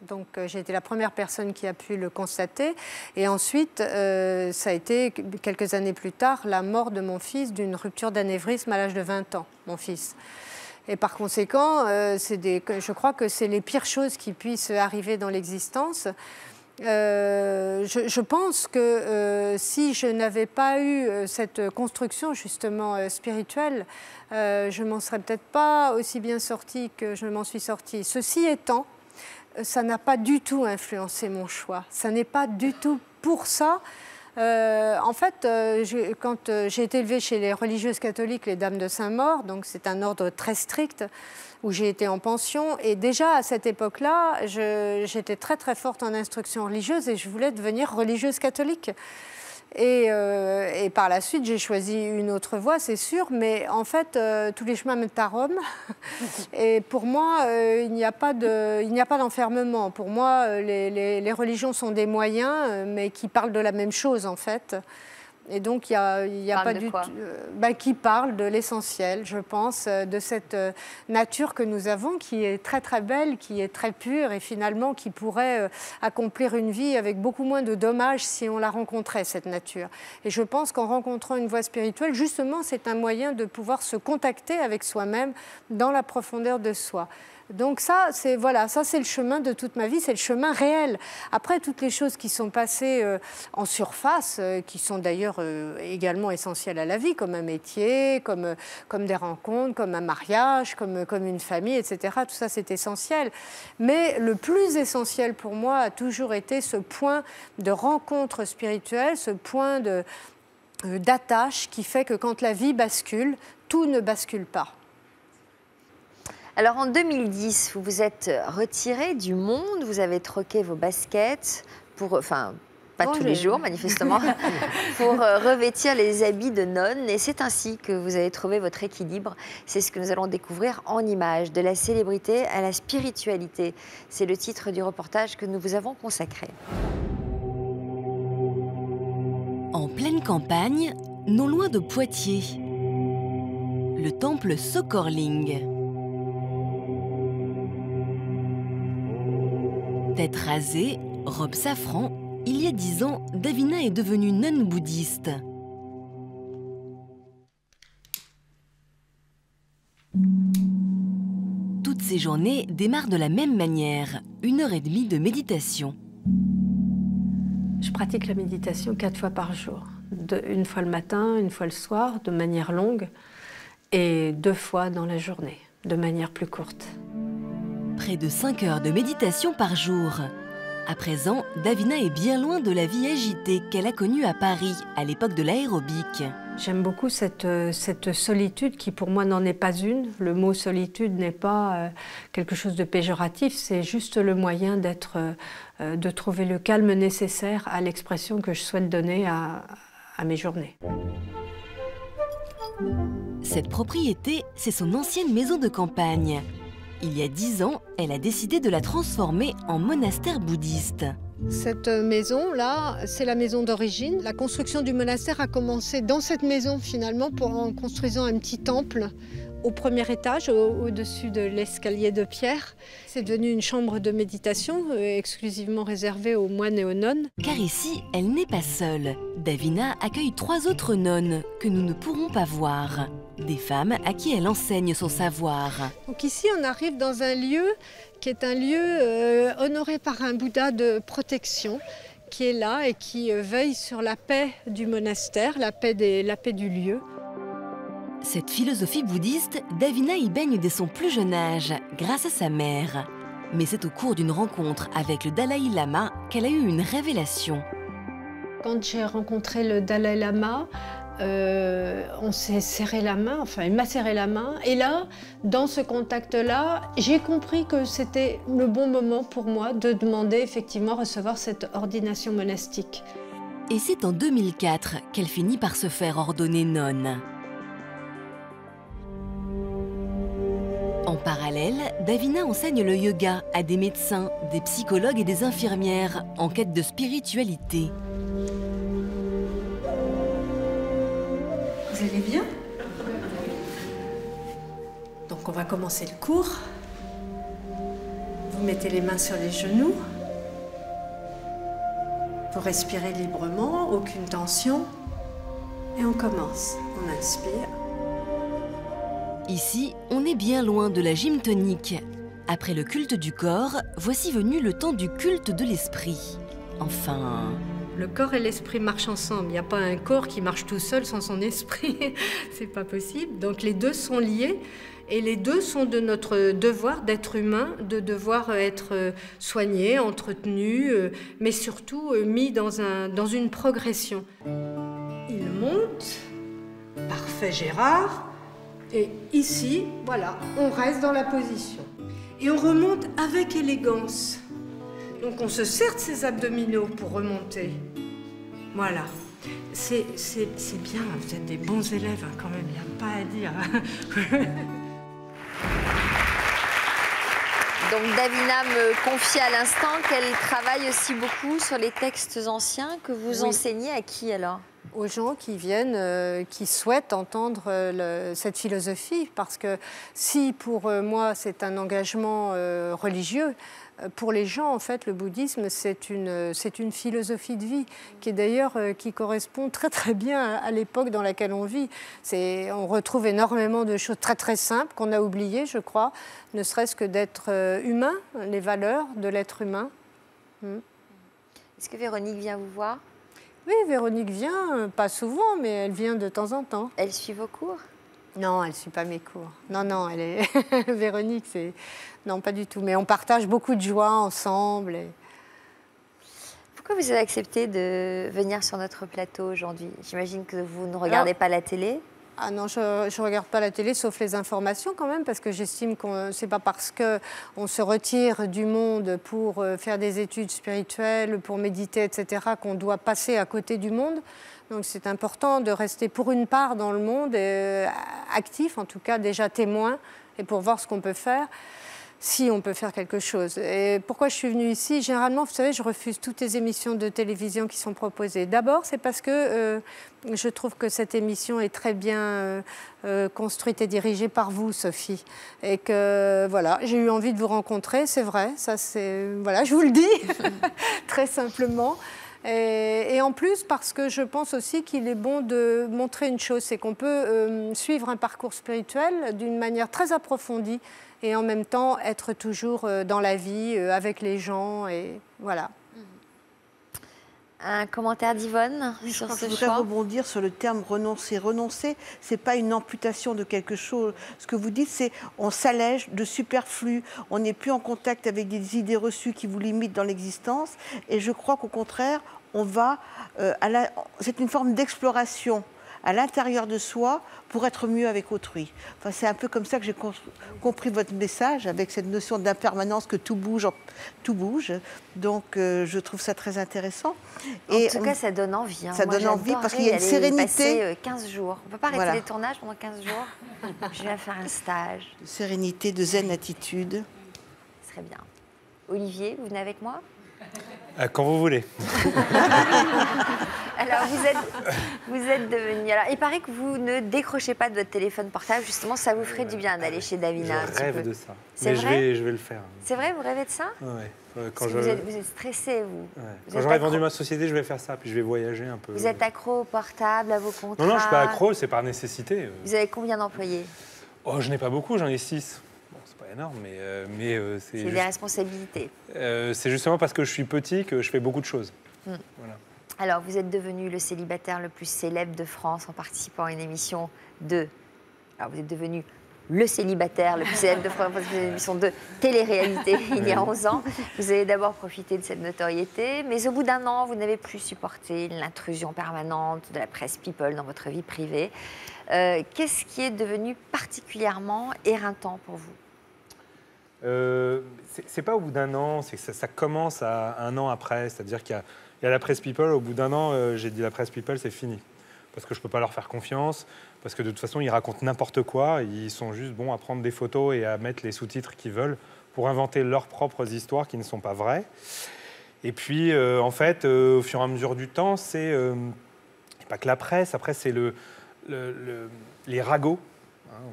Donc, j'ai été la première personne qui a pu le constater. Et ensuite, ça a été, quelques années plus tard, la mort de mon fils d'une rupture d'anévrisme à l'âge de 20 ans, mon fils. Et par conséquent, je crois que c'est les pires choses qui puissent arriver dans l'existence. Je pense que si je n'avais pas eu cette construction justement spirituelle, je m'en serais peut-être pas aussi bien sortie que je m'en suis sortie. Ceci étant, ça n'a pas du tout influencé mon choix. Ça n'est pas du tout pour ça. En fait, quand j'ai été élevée chez les religieuses catholiques, les Dames de Saint-Maur, donc c'est un ordre très strict, où j'ai été en pension. Et déjà, à cette époque-là, j'étais très, très forte en instruction religieuse et je voulais devenir religieuse catholique. Et par la suite, j'ai choisi une autre voie, c'est sûr, mais en fait, tous les chemins mènent à Rome. Et pour moi, il n'y a pas d'enfermement. Pour moi, les religions sont des moyens, mais qui parlent de la même chose, en fait. Et donc, il y a pas du tout... qui parle de l'essentiel, je pense, de cette nature que nous avons, qui est très, très belle, qui est très pure, et finalement, qui pourrait accomplir une vie avec beaucoup moins de dommages si on la rencontrait, cette nature. Et je pense qu'en rencontrant une voie spirituelle, justement, c'est un moyen de pouvoir se contacter avec soi-même dans la profondeur de soi. Donc ça, c'est le chemin de toute ma vie, c'est le chemin réel. Après, toutes les choses qui sont passées en surface, qui sont d'ailleurs également essentielles à la vie, comme un métier, comme des rencontres, comme un mariage, comme une famille, etc. Tout ça, c'est essentiel. Mais le plus essentiel pour moi a toujours été ce point de rencontre spirituelle, ce point d'attache qui fait que quand la vie bascule, tout ne bascule pas. Alors en 2010, vous vous êtes retiré du monde, vous avez troqué vos baskets pour pas tous les jours manifestement, pour revêtir les habits de nonne. Et c'est ainsi que vous avez trouvé votre équilibre. C'est ce que nous allons découvrir en images, de la célébrité à la spiritualité. C'est le titre du reportage que nous vous avons consacré. En pleine campagne, non loin de Poitiers, le temple Sokorling. Tête rasée, robe safran, il y a 10 ans, Davina est devenue nonne bouddhiste. Toutes ces journées démarrent de la même manière, 1h30 de méditation. Je pratique la méditation 4 fois par jour. Une fois le matin, une fois le soir, de manière longue, et 2 fois dans la journée, de manière plus courte. Près de 5 heures de méditation par jour. À présent, Davina est bien loin de la vie agitée qu'elle a connue à Paris, à l'époque de l'aérobic. J'aime beaucoup cette solitude qui, pour moi, n'en est pas une. Le mot solitude n'est pas quelque chose de péjoratif, c'est juste le moyen de trouver le calme nécessaire à l'expression que je souhaite donner à mes journées. Cette propriété, c'est son ancienne maison de campagne. Il y a 10 ans, elle a décidé de la transformer en monastère bouddhiste. Cette maison-là, c'est la maison d'origine. La construction du monastère a commencé dans cette maison, finalement, en construisant un petit temple au premier étage, au-dessus de l'escalier de pierre. C'est devenu une chambre de méditation exclusivement réservée aux moines et aux nonnes. Car ici, elle n'est pas seule. Davina accueille 3 autres nonnes que nous ne pourrons pas voir. Des femmes à qui elle enseigne son savoir. Donc ici, on arrive dans un lieu qui est un lieu honoré par un Bouddha de protection, qui est là et qui veille sur la paix du monastère, la paix du lieu. Cette philosophie bouddhiste, Davina y baigne dès son plus jeune âge, grâce à sa mère. Mais c'est au cours d'une rencontre avec le Dalai Lama qu'elle a eu une révélation. Quand j'ai rencontré le Dalai Lama, on s'est serré la main, enfin il m'a serré la main. Et là, dans ce contact-là, j'ai compris que c'était le bon moment pour moi de demander effectivement recevoir cette ordination monastique. Et c'est en 2004 qu'elle finit par se faire ordonner nonne. En parallèle, Davina enseigne le yoga à des médecins, des psychologues et des infirmières en quête de spiritualité. Vous allez bien? Donc on va commencer le cours. Vous mettez les mains sur les genoux. Vous respirez librement, aucune tension. Et on commence. On inspire. Ici, on est bien loin de la gym tonique. Après le culte du corps, voici venu le temps du culte de l'esprit. Enfin... Le corps et l'esprit marchent ensemble. Il n'y a pas un corps qui marche tout seul sans son esprit. C'est pas possible. Donc les deux sont liés. Et les deux sont de notre devoir d'être humain, de devoir être soigné, entretenu, mais surtout mis dans une progression. Il monte. Parfait, Gérard. Et ici, voilà, on reste dans la position. Et on remonte avec élégance. Donc on se serre de ses abdominaux pour remonter. Voilà. C'est bien, vous êtes des bons élèves hein, quand même, il n'y a pas à dire. Donc Davina me confie à l'instant qu'elle travaille aussi beaucoup sur les textes anciens que vous enseignez à qui alors ? Aux gens qui viennent, qui souhaitent entendre cette philosophie. Parce que si pour moi c'est un engagement religieux, pour les gens, en fait, le bouddhisme, c'est une philosophie de vie qui est d'ailleurs qui correspond très très bien à l'époque dans laquelle on vit. On retrouve énormément de choses très très simples qu'on a oubliées, je crois, ne serait-ce que d'être humain, les valeurs de l'être humain. Est-ce que Véronique vient vous voir ? Oui, Véronique vient, pas souvent, mais elle vient de temps en temps. Elle suit vos cours ? Non, elle ne suit pas mes cours. Non, elle est... Véronique, c'est... Non, pas du tout. Mais on partage beaucoup de joie ensemble. Pourquoi vous avez accepté de venir sur notre plateau aujourd'hui ? J'imagine que vous ne regardez pas la télé ? Ah non, je ne regarde pas la télé, sauf les informations quand même, parce que j'estime que ce n'est pas parce qu'on se retire du monde pour faire des études spirituelles, pour méditer, etc., qu'on doit passer à côté du monde. Donc c'est important de rester pour une part dans le monde, actif, en tout cas déjà témoin, et pour voir ce qu'on peut faire. Si on peut faire quelque chose. Et pourquoi je suis venue ici? Généralement, vous savez, je refuse toutes les émissions de télévision qui sont proposées. D'abord, c'est parce que je trouve que cette émission est très bien construite et dirigée par vous, Sophie. Et que, voilà, j'ai eu envie de vous rencontrer, c'est vrai. Ça, c'est... Voilà, je vous le dis, très simplement. Et en plus, parce que je pense aussi qu'il est bon de montrer une chose, c'est qu'on peut suivre un parcours spirituel d'une manière très approfondie et en même temps être toujours dans la vie, avec les gens, et voilà. Un commentaire d'Yvonne sur ce choix? Je voudrais rebondir sur le terme renoncer. Renoncer, ce n'est pas une amputation de quelque chose. Ce que vous dites, c'est on s'allège de superflu, on n'est plus en contact avec des idées reçues qui vous limitent dans l'existence. Et je crois qu'au contraire, on va c'est une forme d'exploration à l'intérieur de soi pour être mieux avec autrui. Enfin, c'est un peu comme ça que j'ai compris votre message, avec cette notion d'impermanence, que tout bouge, tout bouge. Donc, je trouve ça très intéressant. En tout cas, ça donne envie. Hein. Ça donne envie parce qu'il y a une sérénité. Passer 15 jours. On ne peut pas arrêter les tournages pendant 15 jours. Je viens faire un stage. De sérénité, de zen attitude. Ce serait bien. Olivier, vous venez avec moi? Quand vous voulez. Alors, vous êtes devenu... Alors, il paraît que vous ne décrochez pas de votre téléphone portable. Justement, ça vous ferait du bien d'aller chez Davina. Je rêve de ça. C'est Mais vrai? je vais le faire. C'est vrai, vous rêvez de ça? Oui. Vous êtes stressé, vous. Ouais. Quand j'aurai vendu ma société, je vais faire ça. Puis je vais voyager un peu. Vous êtes accro au portable, à vos contrats? Non, je ne suis pas accro, c'est par nécessité. Vous avez combien d'employés? Oh, je n'ai pas beaucoup, j'en ai 6. Énorme, mais c'est des responsabilités. C'est justement parce que je suis petit que je fais beaucoup de choses. Voilà. Alors, vous êtes devenu le célibataire le plus célèbre de France en participant à une émission de... Alors, vous êtes devenu le célibataire le plus célèbre de France en participant à une émission de télé-réalité il y a 11 ans. Vous avez d'abord profité de cette notoriété, mais au bout d'un an, vous n'avez plus supporté l'intrusion permanente de la presse People dans votre vie privée. Qu'est-ce qui est devenu particulièrement éreintant pour vous? C'est pas au bout d'un an, c'est que ça commence à un an après. C'est-à-dire qu'il y a la presse People. Au bout d'un an, j'ai dit la presse People, c'est fini. Parce que je peux pas leur faire confiance. Parce que de toute façon, ils racontent n'importe quoi. Ils sont juste bons à prendre des photos et à mettre les sous-titres qu'ils veulent pour inventer leurs propres histoires qui ne sont pas vraies. Et puis, en fait, au fur et à mesure du temps, c'est pas que la presse. Après, c'est les ragots.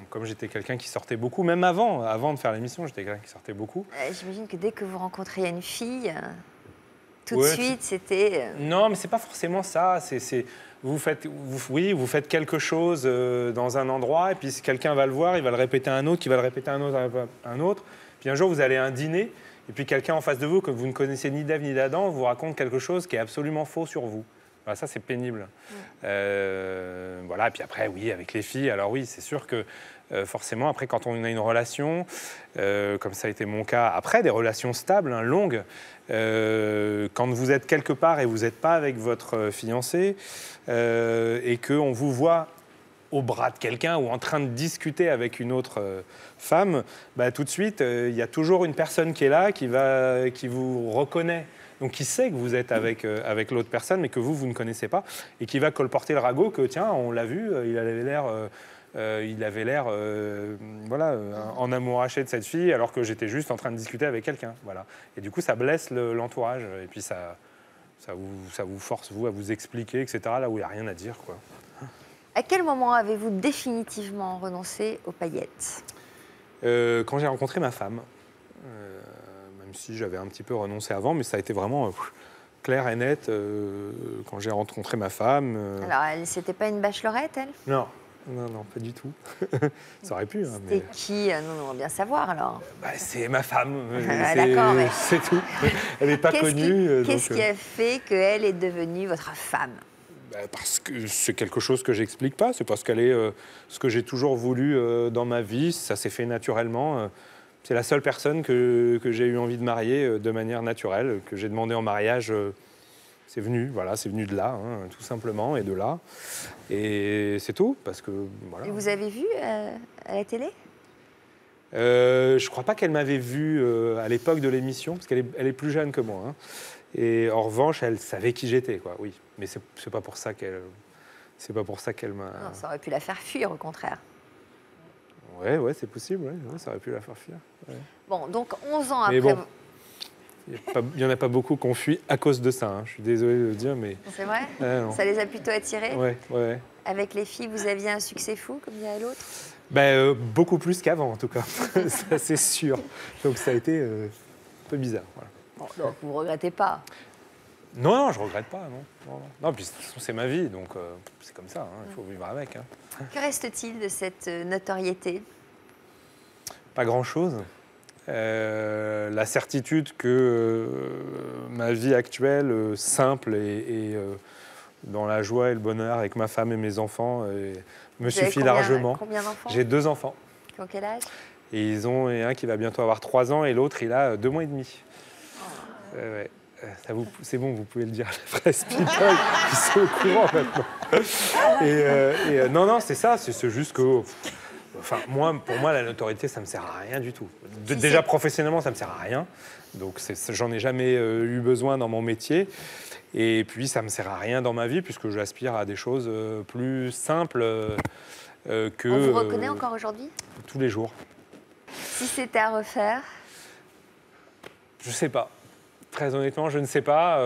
Comme j'étais quelqu'un qui sortait beaucoup, même avant de faire l'émission, j'étais quelqu'un qui sortait beaucoup. J'imagine que dès que vous rencontriez une fille, tout de suite, c'était... Non, mais c'est pas forcément ça. Vous faites quelque chose dans un endroit, et puis si quelqu'un va le voir, il va le répéter à un autre, qui va le répéter à un autre. Puis un jour, vous allez à un dîner, et puis quelqu'un en face de vous, que vous ne connaissez ni d'Ève ni d'Adam, vous raconte quelque chose qui est absolument faux sur vous. Voilà, ça, c'est pénible. Voilà, et puis après, oui, avec les filles, alors oui, c'est sûr que forcément, après, quand on a une relation, comme ça a été mon cas, après, des relations stables, longues, quand vous êtes quelque part et vous n'êtes pas avec votre fiancé, et qu'on vous voit au bras de quelqu'un ou en train de discuter avec une autre femme, bah, tout de suite, il y a toujours une personne qui est là, qui vous reconnaît. Donc, qui sait que vous êtes avec l'autre personne, mais que vous ne connaissez pas, et qui va colporter le ragot que, tiens, on l'a vu, il avait l'air en amouraché de cette fille, alors que j'étais juste en train de discuter avec quelqu'un. Voilà. Et du coup, ça blesse l'entourage, et puis ça vous force, vous, à vous expliquer, etc., là où il n'y a rien à dire, quoi. À quel moment avez-vous définitivement renoncé aux paillettes? Quand j'ai rencontré ma femme. Même si j'avais un petit peu renoncé avant, mais ça a été vraiment clair et net quand j'ai rencontré ma femme. Alors, c'était pas une bachelorette, elle? Non, pas du tout. Ça aurait pu. C'était qui? Non, on va bien savoir, alors. C'est ma femme. D'accord, mais... C'est tout. Elle n'est pas connue. Qu'est-ce qui a fait qu'elle est devenue votre femme? Parce que c'est quelque chose que j'explique pas. C'est parce qu'elle est ce que j'ai toujours voulu dans ma vie. Ça s'est fait naturellement. C'est la seule personne que j'ai eu envie de marier de manière naturelle, que j'ai demandé en mariage C'est venu, voilà, c'est venu de là, hein, tout simplement, et de là. Et c'est tout, parce que, voilà. Et vous avez vu à la télé? Je crois pas qu'elle m'avait vu à l'époque de l'émission, parce qu'elle est plus jeune que moi. Hein. Et en revanche, elle savait qui j'étais, quoi. Oui, mais c'est pas pour ça qu'elle m'a. Non, ça aurait pu la faire fuir, au contraire. Ouais, c'est possible. Ouais, ça aurait pu la faire fuir. Ouais. Bon, donc 11 ans mais après. Bon, il y en a pas beaucoup qui ont fui à cause de ça. Hein. Je suis désolé de le dire, mais. C'est vrai? Ça les a plutôt attirés? Ouais. Avec les filles, vous aviez un succès fou, comme dirait l'autre? Beaucoup plus qu'avant, en tout cas. Ça, c'est sûr. Donc ça a été un peu bizarre. Voilà. Bon, donc vous ne regrettez pas? Non, je ne regrette pas. Non, puis de toute façon, c'est ma vie, donc c'est comme ça. Hein, il faut vivre avec. Hein. Que reste-t-il de cette notoriété? Pas grand-chose. La certitude que ma vie actuelle, simple et dans la joie et le bonheur avec ma femme et mes enfants, me suffit largement. Combien d'enfants? J'ai 2 enfants. Qui ont quel âge? Et ils ont un qui va bientôt avoir 3 ans et l'autre, il a 2 mois et demi. Ouais. C'est bon, vous pouvez le dire à la presse people, ils sont au courant maintenant. Non, c'est ça, c'est juste que... Enfin, pour moi, la notoriété, ça ne me sert à rien du tout. Déjà, professionnellement, ça ne me sert à rien. Donc, j'en ai jamais eu besoin dans mon métier. Et puis, ça ne me sert à rien dans ma vie, puisque j'aspire à des choses plus simples que... On vous reconnaît encore aujourd'hui? Tous les jours. Si c'était à refaire? Je ne sais pas. Très honnêtement, je ne sais pas.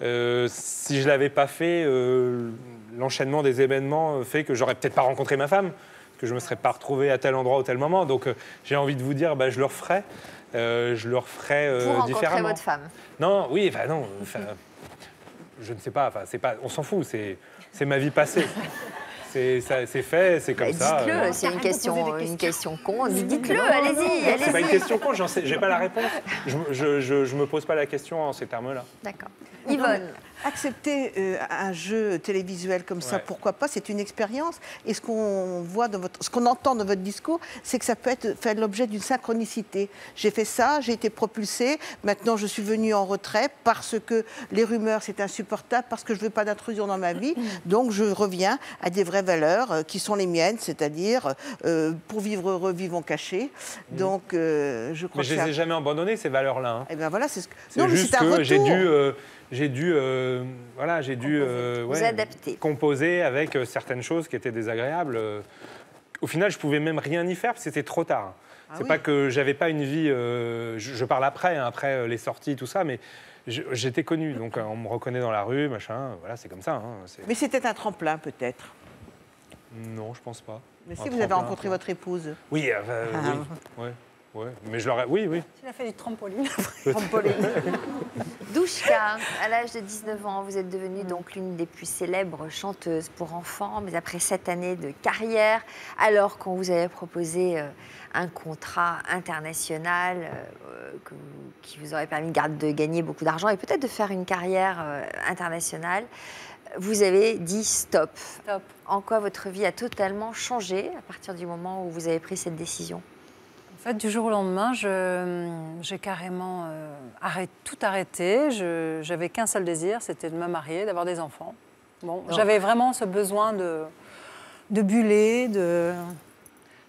Si je ne l'avais pas fait, l'enchaînement des événements fait que j'aurais peut-être pas rencontré ma femme, que je ne me serais pas retrouvé à tel endroit ou tel moment. Donc, j'ai envie de vous dire, je le referai. Je le referai différemment. Pour rencontrer votre femme? Non, oui, non. Je ne sais pas. C'est pas. On s'en fout. C'est ma vie passée. C'est fait, c'est comme ça. Dites-le, c'est une question con. Dites-le, allez-y. C'est pas une question con, j'ai pas la réponse. Je me pose pas la question en ces termes-là. D'accord. Yvonne. Accepter un jeu télévisuel comme ça, pourquoi pas? C'est une expérience. Et ce qu'on entend dans votre discours, c'est que ça peut faire l'objet d'une synchronicité. J'ai fait ça, j'ai été propulsée. Maintenant, je suis venue en retrait parce que les rumeurs, c'est insupportable, parce que je veux pas d'intrusion dans ma vie. Donc, je reviens à des vraies valeurs qui sont les miennes, c'est-à-dire pour vivre heureux, vivons cachés. Donc, je crois. Mais je les ai jamais abandonnées, ces valeurs-là. Hein. Et bien voilà, c'est ce que. C'est juste que j'ai dû composer avec certaines choses qui étaient désagréables. Au final, je pouvais même rien y faire parce que c'était trop tard. C'est pas que j'avais pas une vie. Je parle après les sorties, tout ça, mais j'étais connu, donc on me reconnaît dans la rue, machin. Voilà, c'est comme ça. Hein, mais c'était un tremplin, peut-être. Non, je pense pas. Mais si vous avez rencontré votre épouse. Oui, oui. Ouais, mais je l'aurais... Oui. Tu as fait du trampoline. Douchka, à l'âge de 19 ans, vous êtes devenue donc l'une des plus célèbres chanteuses pour enfants, mais après 7 années de carrière, alors qu'on vous avait proposé un contrat international qui vous aurait permis de gagner beaucoup d'argent et peut-être de faire une carrière internationale, vous avez dit stop. Stop. En quoi votre vie a totalement changé à partir du moment où vous avez pris cette décision? En fait, du jour au lendemain, j'ai carrément tout arrêté. J'avais qu'un seul désir, c'était de me marier, d'avoir des enfants. Bon, j'avais vraiment ce besoin de buller,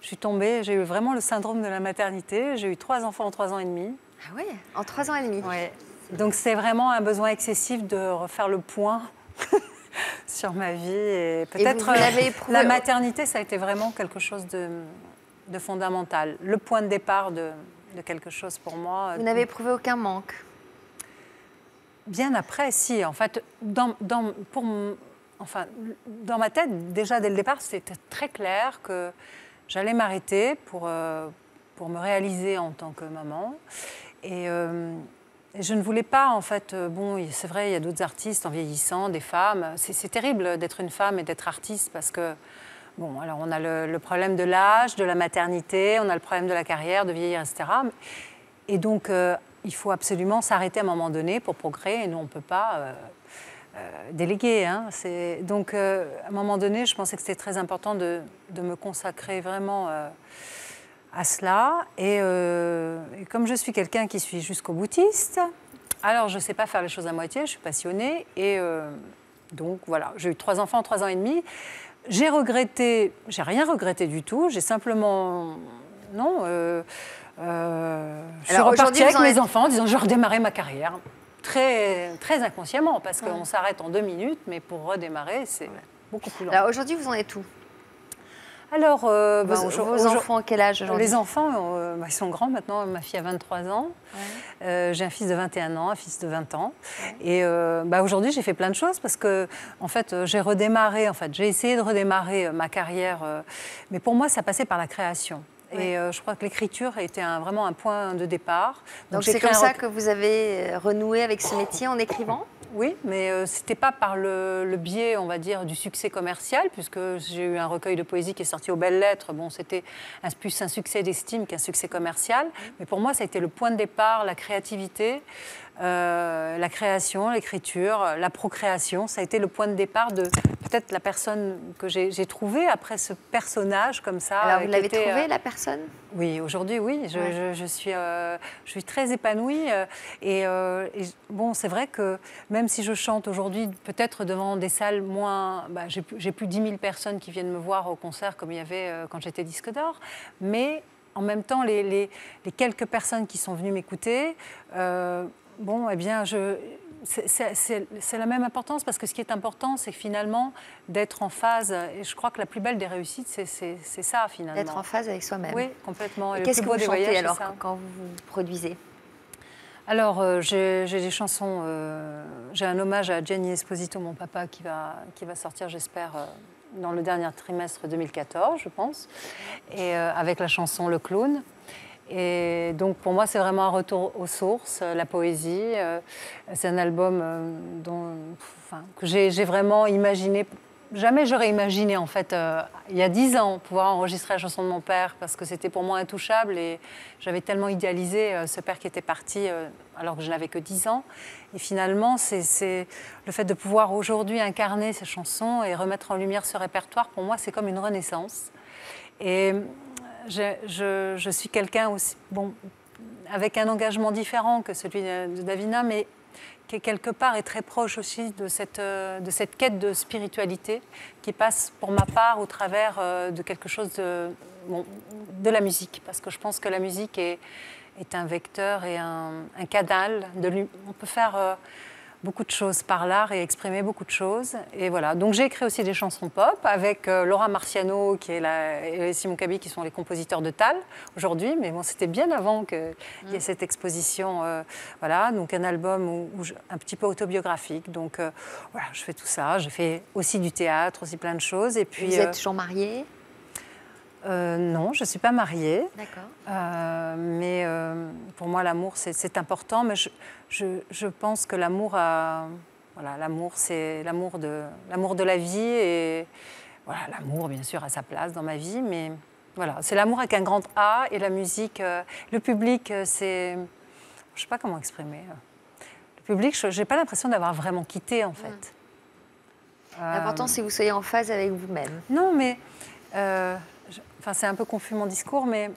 Je suis tombée, j'ai eu vraiment le syndrome de la maternité. J'ai eu 3 enfants en 3 ans et demi. Ah oui, en 3 ans et demi. Ouais. Donc c'est vraiment un besoin excessif de refaire le point sur ma vie. Et peut-être la maternité, ça a été vraiment quelque chose de fondamental. Le point de départ de quelque chose pour moi. Vous n'avez éprouvé aucun manque? Bien après, si. En fait, dans ma tête, déjà dès le départ, c'était très clair que j'allais m'arrêter pour me réaliser en tant que maman. Et je ne voulais pas, en fait, c'est vrai, il y a d'autres artistes en vieillissant, des femmes. C'est terrible d'être une femme et d'être artiste parce que bon, alors on a le problème de l'âge, de la maternité, on a le problème de la carrière, de vieillir, etc. Et donc, il faut absolument s'arrêter à un moment donné pour progresser, et nous, on ne peut pas déléguer. Hein. Donc, à un moment donné, je pensais que c'était très important de me consacrer vraiment à cela. Et comme je suis quelqu'un qui suis jusqu'au boutiste, Alors, je ne sais pas faire les choses à moitié, je suis passionnée. Et donc, voilà, j'ai eu 3 enfants en 3 ans et demi. J'ai regretté, j'ai rien regretté du tout. J'ai simplement... Non, je suis repartie avec mes enfants en disant je redémarrer ma carrière. Très, très inconsciemment, parce qu'on s'arrête en 2 minutes, mais pour redémarrer, c'est beaucoup plus long. Alors aujourd'hui, vous en êtes où? Alors, vos enfants, quel âge aujourd'hui? Les enfants, ils sont grands maintenant. Ma fille a 23 ans. J'ai un fils de 21 ans, un fils de 20 ans. Et aujourd'hui, j'ai fait plein de choses parce que, en fait, j'ai essayé de redémarrer ma carrière. Mais pour moi, ça passait par la création. Et je crois que l'écriture était vraiment un point de départ. Donc c'est comme ça que vous avez renoué avec ce métier en écrivant? Oui, mais ce n'était pas par le biais, on va dire, du succès commercial, puisque j'ai eu un recueil de poésie qui est sorti aux Belles Lettres. Bon, c'était plus un succès d'estime qu'un succès commercial. Mais pour moi, ça a été le point de départ, la créativité, la création, l'écriture, la procréation. Ça a été le point de départ de peut-être la personne que j'ai trouvée après ce personnage comme ça. Alors, vous l'avez trouvée, la personne? Oui, aujourd'hui, oui. Je suis très épanouie. Et bon, c'est vrai que même si je chante aujourd'hui, peut-être devant des salles moins... j'ai plus 10 000 personnes qui viennent me voir au concert comme il y avait quand j'étais disque d'or. Mais en même temps, les quelques personnes qui sont venues m'écouter, c'est la même importance, parce que ce qui est important, c'est finalement d'être en phase. Et je crois que la plus belle des réussites, c'est ça, finalement. D'être en phase avec soi-même. Oui, complètement. Qu'est-ce que vous chantez alors quand vous produisez? Alors, j'ai des chansons. J'ai un hommage à Gianni Esposito, mon papa, qui va sortir, j'espère, dans le dernier trimestre 2014, je pense, et avec la chanson Le Clown. Et donc, pour moi, c'est vraiment un retour aux sources, la poésie. C'est un album que j'ai vraiment imaginé. Jamais j'aurais imaginé, en fait, il y a 10 ans, pouvoir enregistrer la chanson de mon père, parce que c'était pour moi intouchable. Et j'avais tellement idéalisé ce père qui était parti alors que je n'avais que 10 ans. Et finalement, c'est le fait de pouvoir aujourd'hui incarner ces chansons et remettre en lumière ce répertoire, pour moi, c'est comme une renaissance. Et je suis quelqu'un aussi, avec un engagement différent que celui de Davina, mais qui quelque part est très proche aussi de cette quête de spiritualité qui passe pour ma part au travers de quelque chose de la musique, parce que je pense que la musique est un vecteur et un canal. On peut faire beaucoup de choses par l'art et exprimer beaucoup de choses. Et voilà. Donc j'ai écrit aussi des chansons pop avec Laura Marciano et Simon Cabi qui sont les compositeurs de Tal aujourd'hui. Mais bon, c'était bien avant qu'il y ait cette exposition. Voilà. Donc un album un petit peu autobiographique. Donc voilà, je fais tout ça. Je fais aussi du théâtre, aussi plein de choses. Et puis, vous êtes toujours mariée? Non, je ne suis pas mariée. D'accord. Mais pour moi, l'amour, c'est important. Mais je pense que l'amour c'est l'amour de la vie. Et voilà, l'amour, bien sûr, a sa place dans ma vie. Mais voilà, c'est l'amour avec un grand A. Et la musique, le public, c'est... Je ne sais pas comment exprimer. Le public, je n'ai pas l'impression d'avoir vraiment quitté, en fait. L'important, c'est que vous soyez en phase avec vous-même. Non, mais... c'est un peu confus mon discours, mais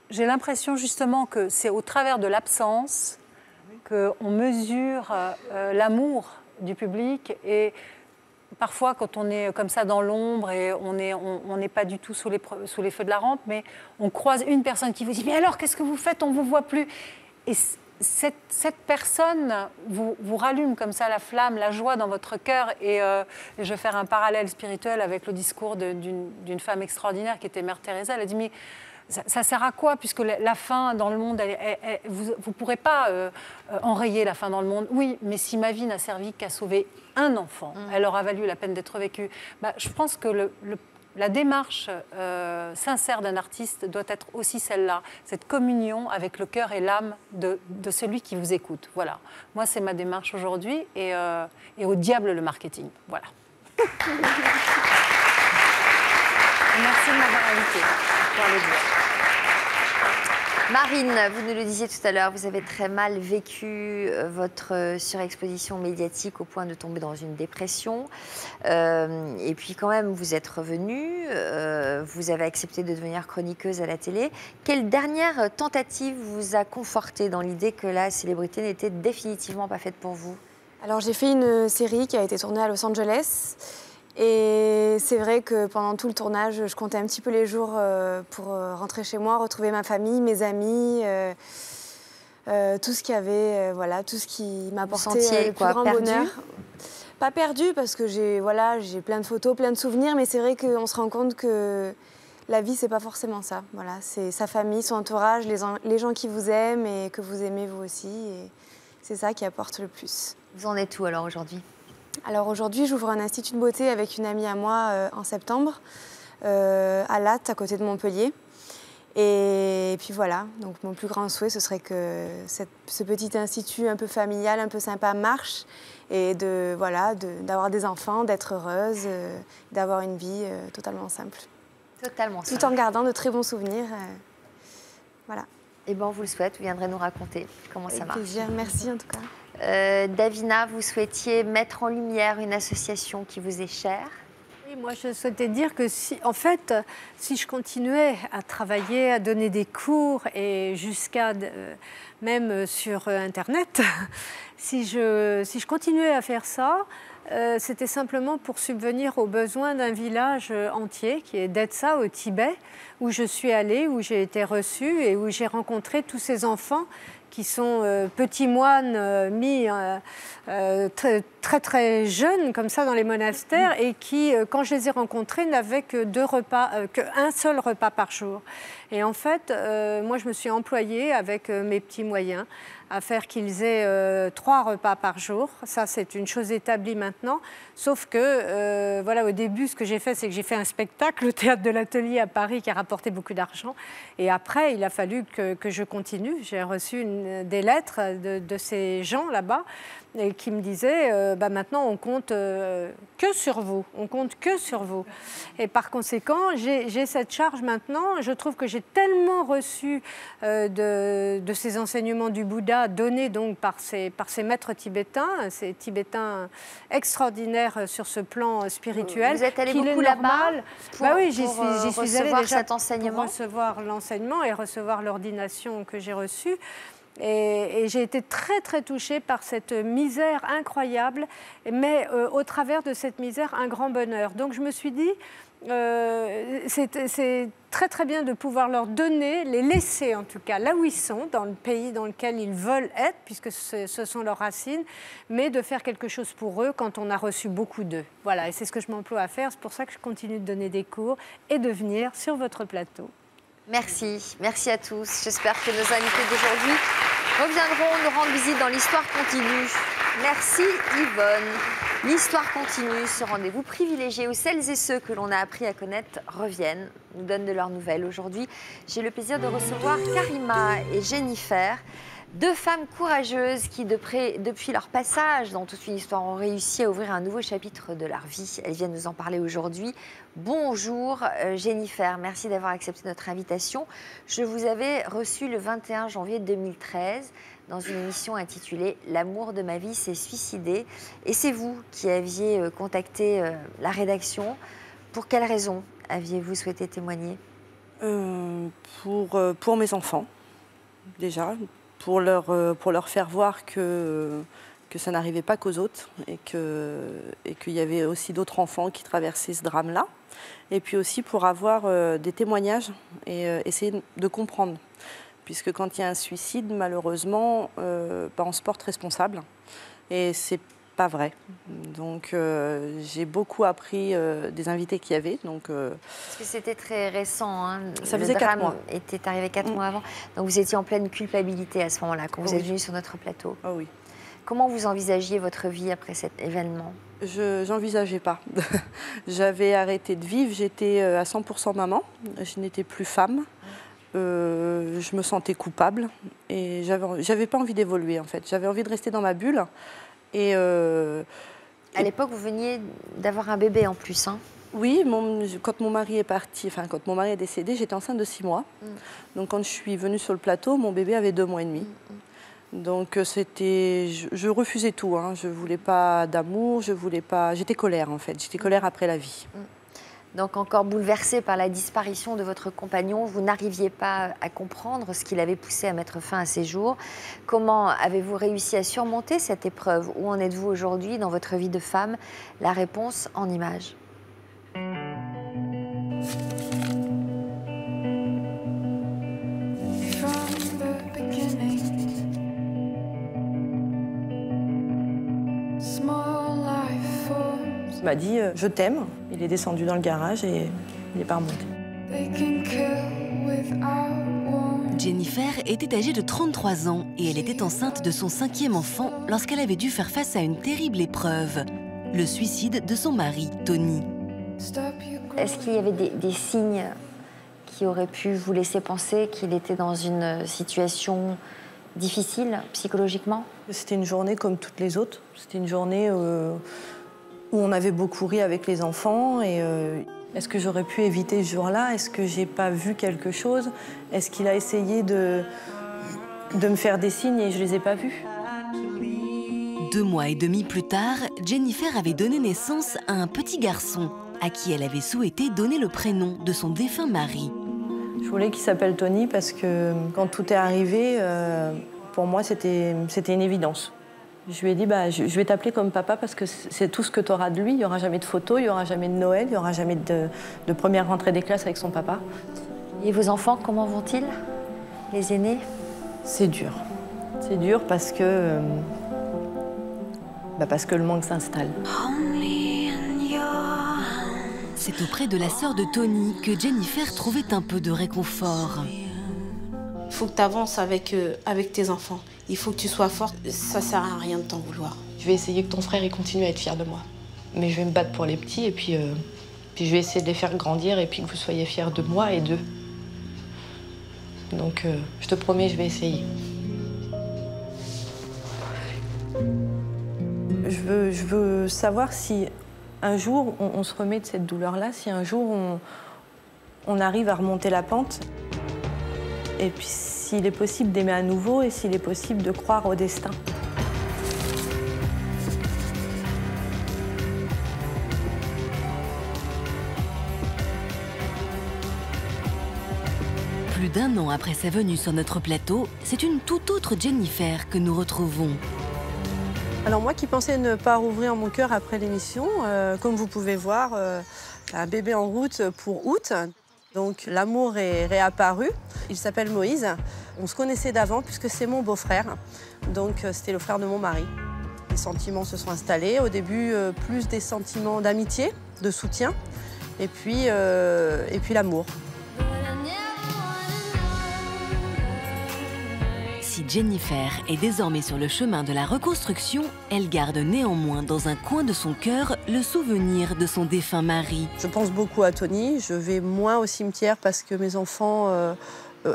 j'ai l'impression justement que c'est au travers de l'absence qu'on mesure l'amour du public. Et parfois, quand on est comme ça dans l'ombre et on n'est pas du tout sous les feux de la rampe, mais on croise une personne qui vous dit « Mais alors, qu'est-ce que vous faites? On ne vous voit plus » Et cette personne vous rallume comme ça la flamme, la joie dans votre cœur. Et je vais faire un parallèle spirituel avec le discours d'une femme extraordinaire qui était Mère Teresa. Elle a dit, mais ça sert à quoi, puisque la faim dans le monde, vous ne pourrez pas enrayer la faim dans le monde. Oui, mais si ma vie n'a servi qu'à sauver un enfant, elle aura valu la peine d'être vécue. Je pense que la démarche sincère d'un artiste doit être aussi celle-là, cette communion avec le cœur et l'âme de celui qui vous écoute. Voilà. Moi, c'est ma démarche aujourd'hui et au diable le marketing. Voilà. Merci de m'avoir invitée. Marine, vous nous le disiez tout à l'heure, vous avez très mal vécu votre surexposition médiatique au point de tomber dans une dépression. Et puis quand même, vous êtes revenue, vous avez accepté de devenir chroniqueuse à la télé. Quelle dernière tentative vous a conforté dans l'idée que la célébrité n'était définitivement pas faite pour vous? Alors j'ai fait une série qui a été tournée à Los Angeles. Et c'est vrai que pendant tout le tournage, je comptais un petit peu les jours pour rentrer chez moi, retrouver ma famille, mes amis, tout ce qu'il y avait, voilà, tout ce qui m'apportait le plus grand bonheur. Pas perdu parce que j'ai plein de photos, plein de souvenirs, mais c'est vrai qu'on se rend compte que la vie, c'est pas forcément ça. Voilà, c'est sa famille, son entourage, les gens qui vous aiment et que vous aimez vous aussi. Et c'est ça qui apporte le plus. Vous en êtes où alors aujourd'hui ? Alors aujourd'hui, j'ouvre un institut de beauté avec une amie à moi en septembre, à Latte, à côté de Montpellier. Et puis voilà, donc mon plus grand souhait, ce serait que ce petit institut un peu familial, un peu sympa marche et d'avoir des enfants, d'être heureuse, d'avoir une vie totalement simple. Totalement simple. Tout en gardant de très bons souvenirs. Voilà. Eh bien, on vous le souhaite, vous viendrez nous raconter comment ça marche. Avec plaisir, merci en tout cas. Davina, vous souhaitiez mettre en lumière une association qui vous est chère. Oui, moi je souhaitais dire que si je continuais à travailler, à donner des cours et jusqu'à même sur Internet, si je continuais à faire ça, c'était simplement pour subvenir aux besoins d'un village entier qui est Detsa au Tibet, où je suis allée, où j'ai été reçue et où j'ai rencontré tous ces enfants qui sont petits moines mis très jeunes comme ça dans les monastères et qui, quand je les ai rencontrés, n'avaient que qu'un seul repas par jour. Et en fait, moi je me suis employée avec mes petits moyens à faire qu'ils aient 3 repas par jour. Ça, c'est une chose établie maintenant. Sauf que, voilà, au début, ce que j'ai fait, c'est que j'ai fait un spectacle au Théâtre de l'Atelier à Paris qui a rapporté beaucoup d'argent. Et après, il a fallu que je continue. J'ai reçu des lettres de ces gens là-bas et qui me disaient maintenant, on compte que sur vous. On compte que sur vous. Et par conséquent, j'ai cette charge maintenant. Je trouve que j'ai tellement reçu de ces enseignements du Bouddha donnés donc par ces maîtres tibétains, ces Tibétains extraordinaires sur ce plan spirituel. Vous êtes allée beaucoup là-bas oui, j'y suis allée déjà cet enseignement. Pour recevoir l'enseignement et recevoir l'ordination que j'ai reçue. Et j'ai été très touchée par cette misère incroyable, mais au travers de cette misère, un grand bonheur. Donc je me suis dit, c'est très bien de pouvoir leur donner, les laisser en tout cas là où ils sont, dans le pays dans lequel ils veulent être, puisque ce sont leurs racines, mais de faire quelque chose pour eux quand on a reçu beaucoup d'eux. Voilà, et c'est ce que je m'emploie à faire, c'est pour ça que je continue de donner des cours et de venir sur votre plateau. Merci, merci à tous. J'espère que nos invités d'aujourd'hui reviendront nous rendre visite dans l'Histoire continue. Merci Yvonne. L'Histoire continue, ce rendez-vous privilégié où celles et ceux que l'on a appris à connaître reviennent, nous donnent de leurs nouvelles. Aujourd'hui, j'ai le plaisir de recevoir Karima et Jennifer, 2 femmes courageuses qui, depuis leur passage dans toute une histoire, ont réussi à ouvrir un nouveau chapitre de leur vie. Elles viennent nous en parler aujourd'hui. Bonjour Jennifer, merci d'avoir accepté notre invitation. Je vous avais reçu le 21 janvier 2013 dans une émission intitulée « L'amour de ma vie s'est suicidé ». Et c'est vous qui aviez contacté la rédaction. Pour quelles raisons aviez-vous souhaité témoigner? Pour mes enfants, déjà. Pour leur faire voir que ça n'arrivait pas qu'aux autres et qu'il y avait aussi d'autres enfants qui traversaient ce drame-là. Et puis aussi pour avoir des témoignages et essayer de comprendre. Puisque quand il y a un suicide, malheureusement, on se porte responsable. Et c'est pas vrai. Donc j'ai beaucoup appris des invités qu'il y avait. Parce que c'était très récent. Hein. Ça faisait 4 mois. Le drame était arrivé 4 mois avant. Donc vous étiez en pleine culpabilité à ce moment-là, quand vous êtes venu sur notre plateau. Ah oui. Comment vous envisagiez votre vie après cet événement? Je n'envisageais pas. J'avais arrêté de vivre, j'étais à 100% maman. Je n'étais plus femme. Je me sentais coupable. Et j'avais pas envie d'évoluer, en fait. J'avais envie de rester dans ma bulle. À l'époque, vous veniez d'avoir un bébé en plus, hein? Oui, quand mon mari est parti, enfin quand mon mari est décédé, j'étais enceinte de 6 mois. Donc quand je suis venue sur le plateau, mon bébé avait 2 mois et demi. Donc je refusais tout. Hein. Je voulais pas d'amour, j'étais colère en fait. J'étais colère après la vie. Donc encore bouleversée par la disparition de votre compagnon, vous n'arriviez pas à comprendre ce qui l'avait poussé à mettre fin à ses jours. Comment avez-vous réussi à surmonter cette épreuve? Où en êtes-vous aujourd'hui dans votre vie de femme? La réponse en images. Il m'a dit « je t'aime ». Il est descendu dans le garage et il n'est pas remonté. Jennifer était âgée de 33 ans et elle était enceinte de son 5e enfant lorsqu'elle avait dû faire face à une terrible épreuve, le suicide de son mari, Tony. Est-ce qu'il y avait des signes qui auraient pu vous laisser penser qu'il était dans une situation difficile psychologiquement? C'était une journée comme toutes les autres. C'était une journée où on avait beaucoup ri avec les enfants. Et est-ce que j'aurais pu éviter ce jour-là? Est-ce que j'ai pas vu quelque chose? Est-ce qu'il a essayé de me faire des signes et je les ai pas vus? 2 mois et demi plus tard, Jennifer avait donné naissance à un petit garçon à qui elle avait souhaité donner le prénom de son défunt mari. Je voulais qu'il s'appelle Tony parce que quand tout est arrivé, pour moi, c'était une évidence. Je lui ai dit, je vais t'appeler comme papa parce que c'est tout ce que tu auras de lui. Il n'y aura jamais de photos, il n'y aura jamais de Noël, il n'y aura jamais de première rentrée des classes avec son papa. Et vos enfants, comment vont-ils, les aînés? C'est dur. C'est dur parce que le manque s'installe. C'est auprès de la sœur de Tony que Jennifer trouvait un peu de réconfort. Il faut que tu avances avec tes enfants. Il faut que tu sois forte. Ça ne sert à rien de t'en vouloir. Je vais essayer que ton frère continue à être fier de moi. Mais je vais me battre pour les petits et puis je vais essayer de les faire grandir et puis que vous soyez fiers de moi et d'eux. Donc je te promets, je vais essayer. Je veux savoir si un jour on se remet de cette douleur-là, si un jour on arrive à remonter la pente. Et puis s'il est possible d'aimer à nouveau et s'il est possible de croire au destin. Plus d'1 an après sa venue sur notre plateau, c'est une toute autre Jennifer que nous retrouvons. Alors moi qui pensais ne pas rouvrir mon cœur après l'émission, comme vous pouvez voir, un bébé en route pour août. Donc l'amour est réapparu. Il s'appelle Moïse. On se connaissait d'avant puisque c'est mon beau-frère. Donc c'était le frère de mon mari. Les sentiments se sont installés. Au début, plus des sentiments d'amitié, de soutien, et puis l'amour. Si Jennifer est désormais sur le chemin de la reconstruction, elle garde néanmoins dans un coin de son cœur le souvenir de son défunt mari. Je pense beaucoup à Tony. Je vais moins au cimetière parce que mes enfants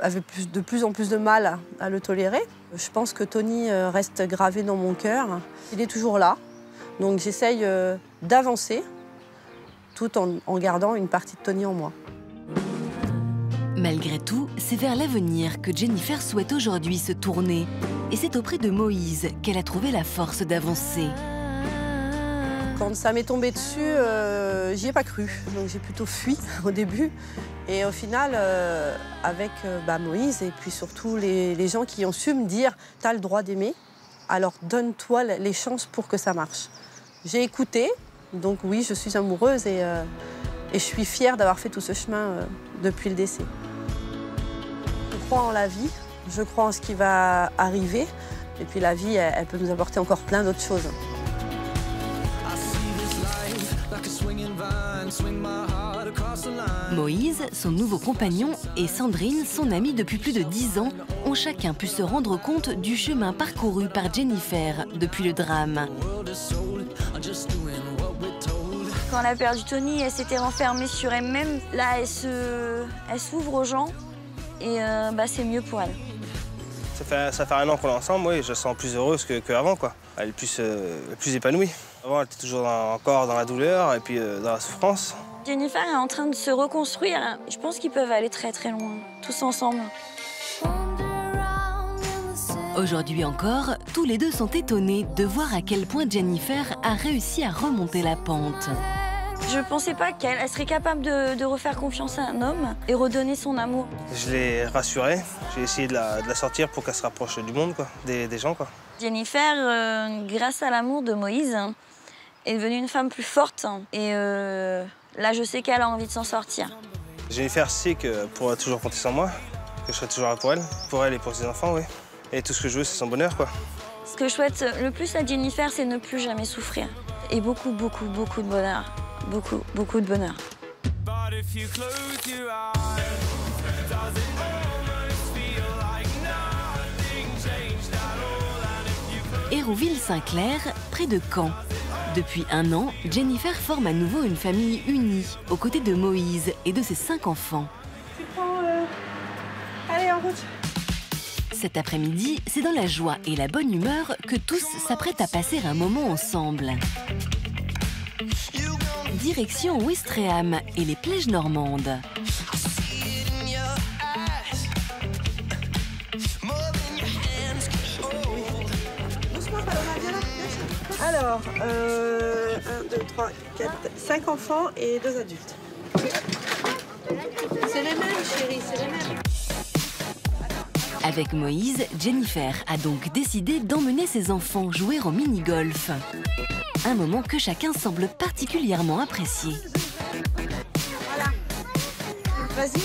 avaient de plus en plus de mal à le tolérer. Je pense que Tony reste gravé dans mon cœur. Il est toujours là. Donc j'essaye d'avancer tout en gardant une partie de Tony en moi. Malgré tout, c'est vers l'avenir que Jennifer souhaite aujourd'hui se tourner. Et c'est auprès de Moïse qu'elle a trouvé la force d'avancer. Quand ça m'est tombé dessus, j'y ai pas cru. Donc j'ai plutôt fui au début. Et au final, avec Moïse et puis surtout les gens qui ont su me dire « t'as le droit d'aimer, alors donne-toi les chances pour que ça marche ». J'ai écouté, donc oui, je suis amoureuse et je suis fière d'avoir fait tout ce chemin depuis le décès. Je crois en la vie, je crois en ce qui va arriver. Et puis la vie, elle peut nous apporter encore plein d'autres choses. Moïse, son nouveau compagnon, et Sandrine, son amie depuis plus de 10 ans, ont chacun pu se rendre compte du chemin parcouru par Jennifer depuis le drame. Quand elle a perdu Tony, elle s'était renfermée sur elle-même. Là, elle s'ouvre aux gens et c'est mieux pour elle. Ça fait 1 an qu'on est ensemble, oui, je la sens plus heureuse qu'avant, quoi. Elle est plus épanouie. Avant, elle était toujours encore dans la douleur et puis dans la souffrance. Jennifer est en train de se reconstruire. Je pense qu'ils peuvent aller très très loin, tous ensemble. Aujourd'hui encore, tous les deux sont étonnés de voir à quel point Jennifer a réussi à remonter la pente. Je pensais pas qu'elle serait capable de refaire confiance à un homme et redonner son amour. Je l'ai rassurée, j'ai essayé de la sortir pour qu'elle se rapproche du monde, quoi, des gens, quoi. Jennifer, grâce à l'amour de Moïse, est devenue une femme plus forte. Et là, je sais qu'elle a envie de s'en sortir. Jennifer sait qu'elle pourra toujours compter sur moi, que je serai toujours là pour elle et pour ses enfants, oui. Et tout ce que je veux, c'est son bonheur, quoi. Ce que je souhaite le plus à Jennifer, c'est ne plus jamais souffrir. Et beaucoup, beaucoup, beaucoup de bonheur. Beaucoup, beaucoup de bonheur. Hérouville-Saint-Clair, près de Caen. Depuis un an, Jennifer forme à nouveau une famille unie, aux côtés de Moïse et de ses 5 enfants. Tu prends... Allez, en route. Cet après-midi, c'est dans la joie et la bonne humeur que tous s'apprêtent à passer un moment ensemble. Direction Ouistreham et les plages normandes. Alors, 1, 2, 3, 4, 5 enfants et 2 adultes. C'est les mêmes, chérie, c'est les mêmes. Avec Moïse, Jennifer a donc décidé d'emmener ses enfants jouer au mini-golf. Un moment que chacun semble particulièrement apprécier. Voilà. Vas-y.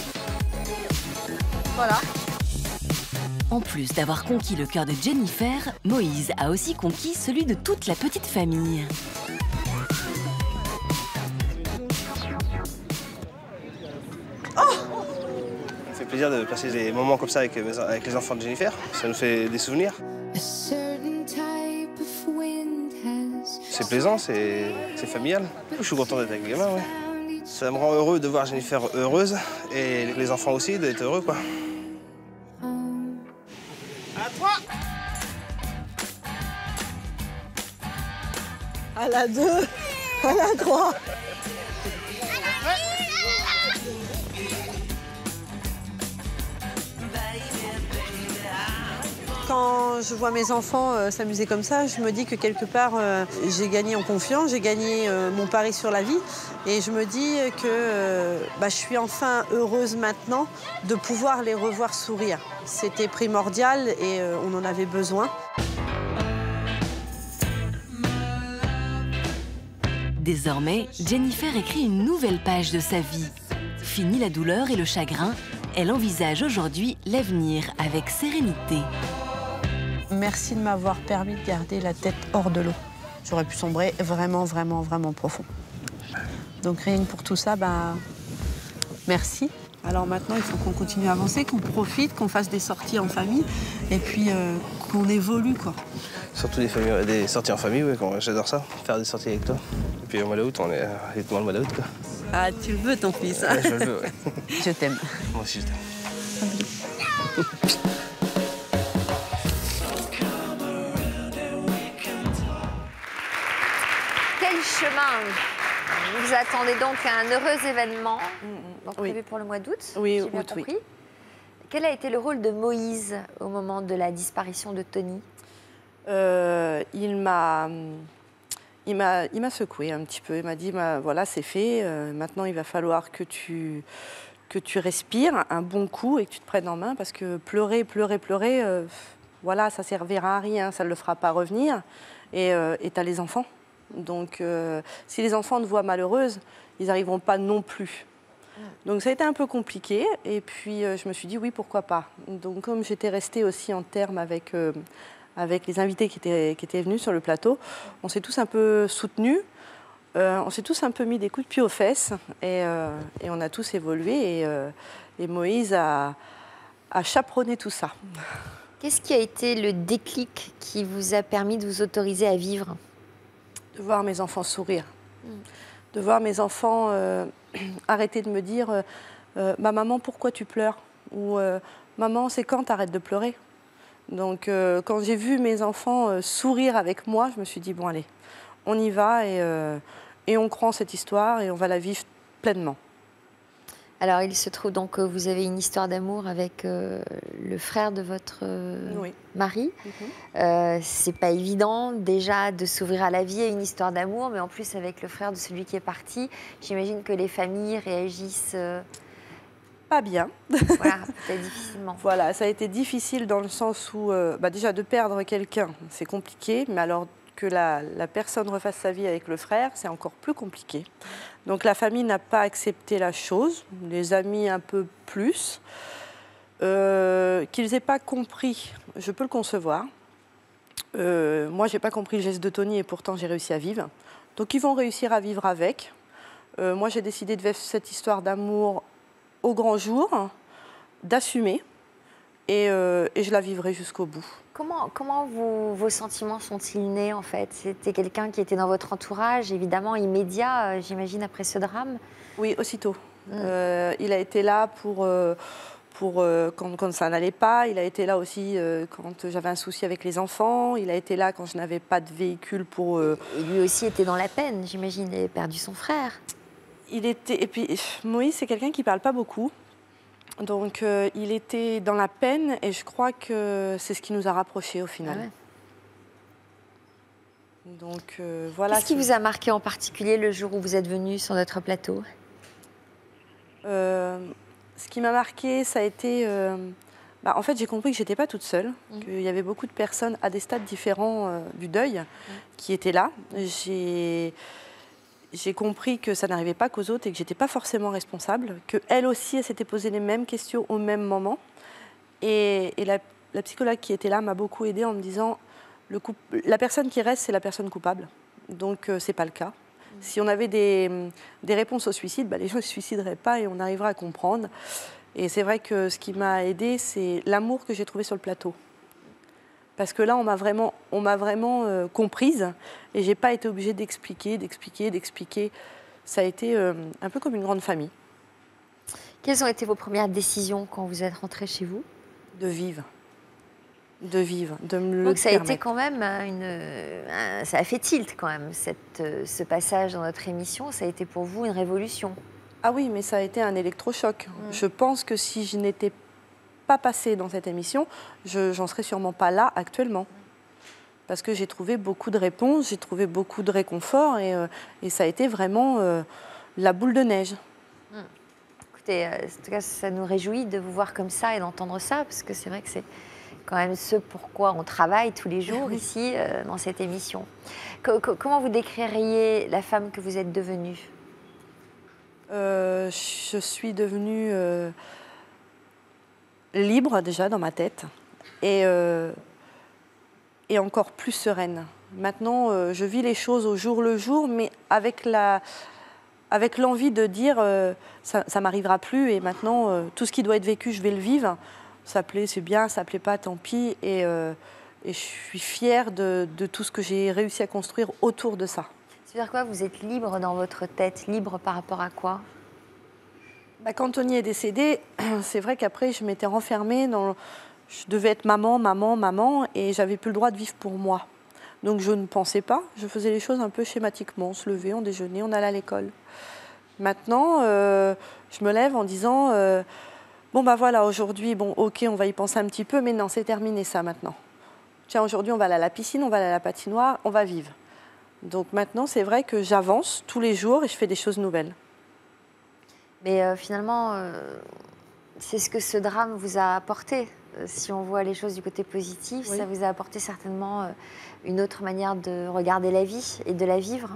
Voilà. En plus d'avoir conquis le cœur de Jennifer, Moïse a aussi conquis celui de toute la petite famille. Ça fait plaisir de passer des moments comme ça avec les enfants de Jennifer. Ça nous fait des souvenirs. C'est plaisant, c'est familial. Je suis content d'être avec les gamins, oui. Ça me rend heureux de voir Jennifer heureuse et les enfants aussi d'être heureux, quoi. À 3. À la 2. À la 3. Quand je vois mes enfants s'amuser comme ça, je me dis que quelque part, j'ai gagné en confiance, j'ai gagné mon pari sur la vie. Et je me dis que je suis enfin heureuse maintenant de pouvoir les revoir sourire. C'était primordial et on en avait besoin. Désormais, Jennifer écrit une nouvelle page de sa vie. Fini la douleur et le chagrin, elle envisage aujourd'hui l'avenir avec sérénité. Merci de m'avoir permis de garder la tête hors de l'eau. J'aurais pu sombrer vraiment, vraiment, vraiment profond. Donc rien que pour tout ça, merci. Alors maintenant, il faut qu'on continue à avancer, qu'on profite, qu'on fasse des sorties en famille et puis qu'on évolue, quoi. Surtout des sorties en famille, oui, j'adore ça, faire des sorties avec toi. Et puis au mois d'août, on est avec moi le mois d'août, quoi. Ah, tu le veux, ton fils. Ouais, je le veux, ouais. Je t'aime. Moi aussi, je t'aime. Quel chemin! Vous attendez donc un heureux événement, donc prévu pour le mois d'août, Oui, j'ai bien compris. Quel a été le rôle de Moïse au moment de la disparition de Tony? Il m'a secoué un petit peu. Il m'a dit, voilà, c'est fait. Maintenant, il va falloir que tu respires un bon coup et que tu te prennes en main parce que pleurer, voilà, ça ne servira à rien, ça ne le fera pas revenir. Et tu as les enfants. Donc, si les enfants te voient malheureuse, ils n'arriveront pas non plus. Donc, ça a été un peu compliqué. Et puis, je me suis dit, oui, pourquoi pas. Donc, comme j'étais restée aussi en terme avec les invités qui étaient venus sur le plateau, on s'est tous un peu soutenus. On s'est tous un peu mis des coups de pied aux fesses. Et on a tous évolué. Et Moïse a chaperonné tout ça. Qu'est-ce qui a été le déclic qui vous a permis de vous autoriser à vivre? De voir mes enfants sourire, de voir mes enfants arrêter de me dire maman, pourquoi tu pleures? Ou maman, c'est quand t'arrêtes de pleurer? Donc quand j'ai vu mes enfants sourire avec moi, je me suis dit bon allez, on y va et on croit en cette histoire et on va la vivre pleinement. Alors, il se trouve donc que vous avez une histoire d'amour avec le frère de votre mari. C'est pas évident déjà de s'ouvrir à la vie et une histoire d'amour, mais en plus avec le frère de celui qui est parti, j'imagine que les familles réagissent... Pas bien. Voilà, peut-être difficilement. Voilà, ça a été difficile dans le sens où, déjà de perdre quelqu'un, c'est compliqué, mais alors que la personne refasse sa vie avec le frère, c'est encore plus compliqué. Donc la famille n'a pas accepté la chose, les amis un peu plus. Qu'ils n'aient pas compris, je peux le concevoir. Moi, je n'ai pas compris le geste de Tony et pourtant j'ai réussi à vivre. Donc ils vont réussir à vivre avec. Moi, j'ai décidé de vivre cette histoire d'amour au grand jour, d'assumer, et je la vivrai jusqu'au bout. Comment vos sentiments sont-ils nés en fait? C'était quelqu'un qui était dans votre entourage, évidemment immédiat, j'imagine, après ce drame? Oui, aussitôt. Il a été là quand ça n'allait pas. Il a été là aussi quand j'avais un souci avec les enfants. Il a été là quand je n'avais pas de véhicule pour... Et lui aussi était dans la peine, j'imagine. Il avait perdu son frère. Et puis, Moïse, c'est quelqu'un qui ne parle pas beaucoup. Donc, il était dans la peine et je crois que c'est ce qui nous a rapprochés au final. Ah ouais. Donc, voilà. Qu'est-ce qui vous a marqué en particulier le jour où vous êtes venu sur notre plateau? Ce qui m'a marqué, ça a été... en fait, j'ai compris que je n'étais pas toute seule, qu'il y avait beaucoup de personnes à des stades différents du deuil qui étaient là. J'ai compris que ça n'arrivait pas qu'aux autres et que je n'étais pas forcément responsable, qu'elle aussi, elle s'était posé les mêmes questions au même moment. Et la psychologue qui était là m'a beaucoup aidée en me disant la personne qui reste, c'est la personne coupable. Donc, ce n'est pas le cas. Si on avait des réponses au suicide, les gens ne se suicideraient pas et on arrivera à comprendre. Et c'est vrai que ce qui m'a aidée, c'est l'amour que j'ai trouvé sur le plateau. Parce que là, on m'a vraiment comprise et je n'ai pas été obligée d'expliquer. Ça a été un peu comme une grande famille. Quelles ont été vos premières décisions quand vous êtes rentrée chez vous? De vivre, de me le Donc ça a permettre. été quand même ça a fait tilt quand même, ce passage dans notre émission. Ça a été pour vous une révolution. Ah oui, mais ça a été un électrochoc. Je pense que si je n'étais pas passée dans cette émission, j'en serais sûrement pas là actuellement. Parce que j'ai trouvé beaucoup de réponses, j'ai trouvé beaucoup de réconfort et ça a été vraiment la boule de neige. Écoutez, en tout cas, ça nous réjouit de vous voir comme ça et d'entendre ça, parce que c'est vrai que c'est quand même ce pourquoi on travaille tous les jours ici dans cette émission. Comment vous décririez la femme que vous êtes devenue? Je suis devenue libre déjà dans ma tête et encore plus sereine. Maintenant, je vis les choses au jour le jour, mais avec l'envie de dire ça ne m'arrivera plus et maintenant, tout ce qui doit être vécu, je vais le vivre. Ça plaît, c'est bien, ça plaît pas, tant pis. Et je suis fière de tout ce que j'ai réussi à construire autour de ça. C'est-à-dire quoi? Vous êtes libre dans votre tête? Libre par rapport à quoi? Quand Tony est décédé, c'est vrai qu'après, je m'étais renfermée dans... Je devais être maman, et j'avais plus le droit de vivre pour moi. Donc je ne pensais pas, je faisais les choses un peu schématiquement. On se levait, on déjeunait, on allait à l'école. Maintenant, je me lève en disant, voilà, aujourd'hui, ok, on va y penser un petit peu, mais non, c'est terminé ça maintenant. Tiens, aujourd'hui, on va aller à la piscine, on va aller à la patinoire, on va vivre. Donc maintenant, c'est vrai que j'avance tous les jours et je fais des choses nouvelles. Mais finalement, c'est ce que ce drame vous a apporté. Si on voit les choses du côté positif, ça vous a apporté certainement une autre manière de regarder la vie et de la vivre.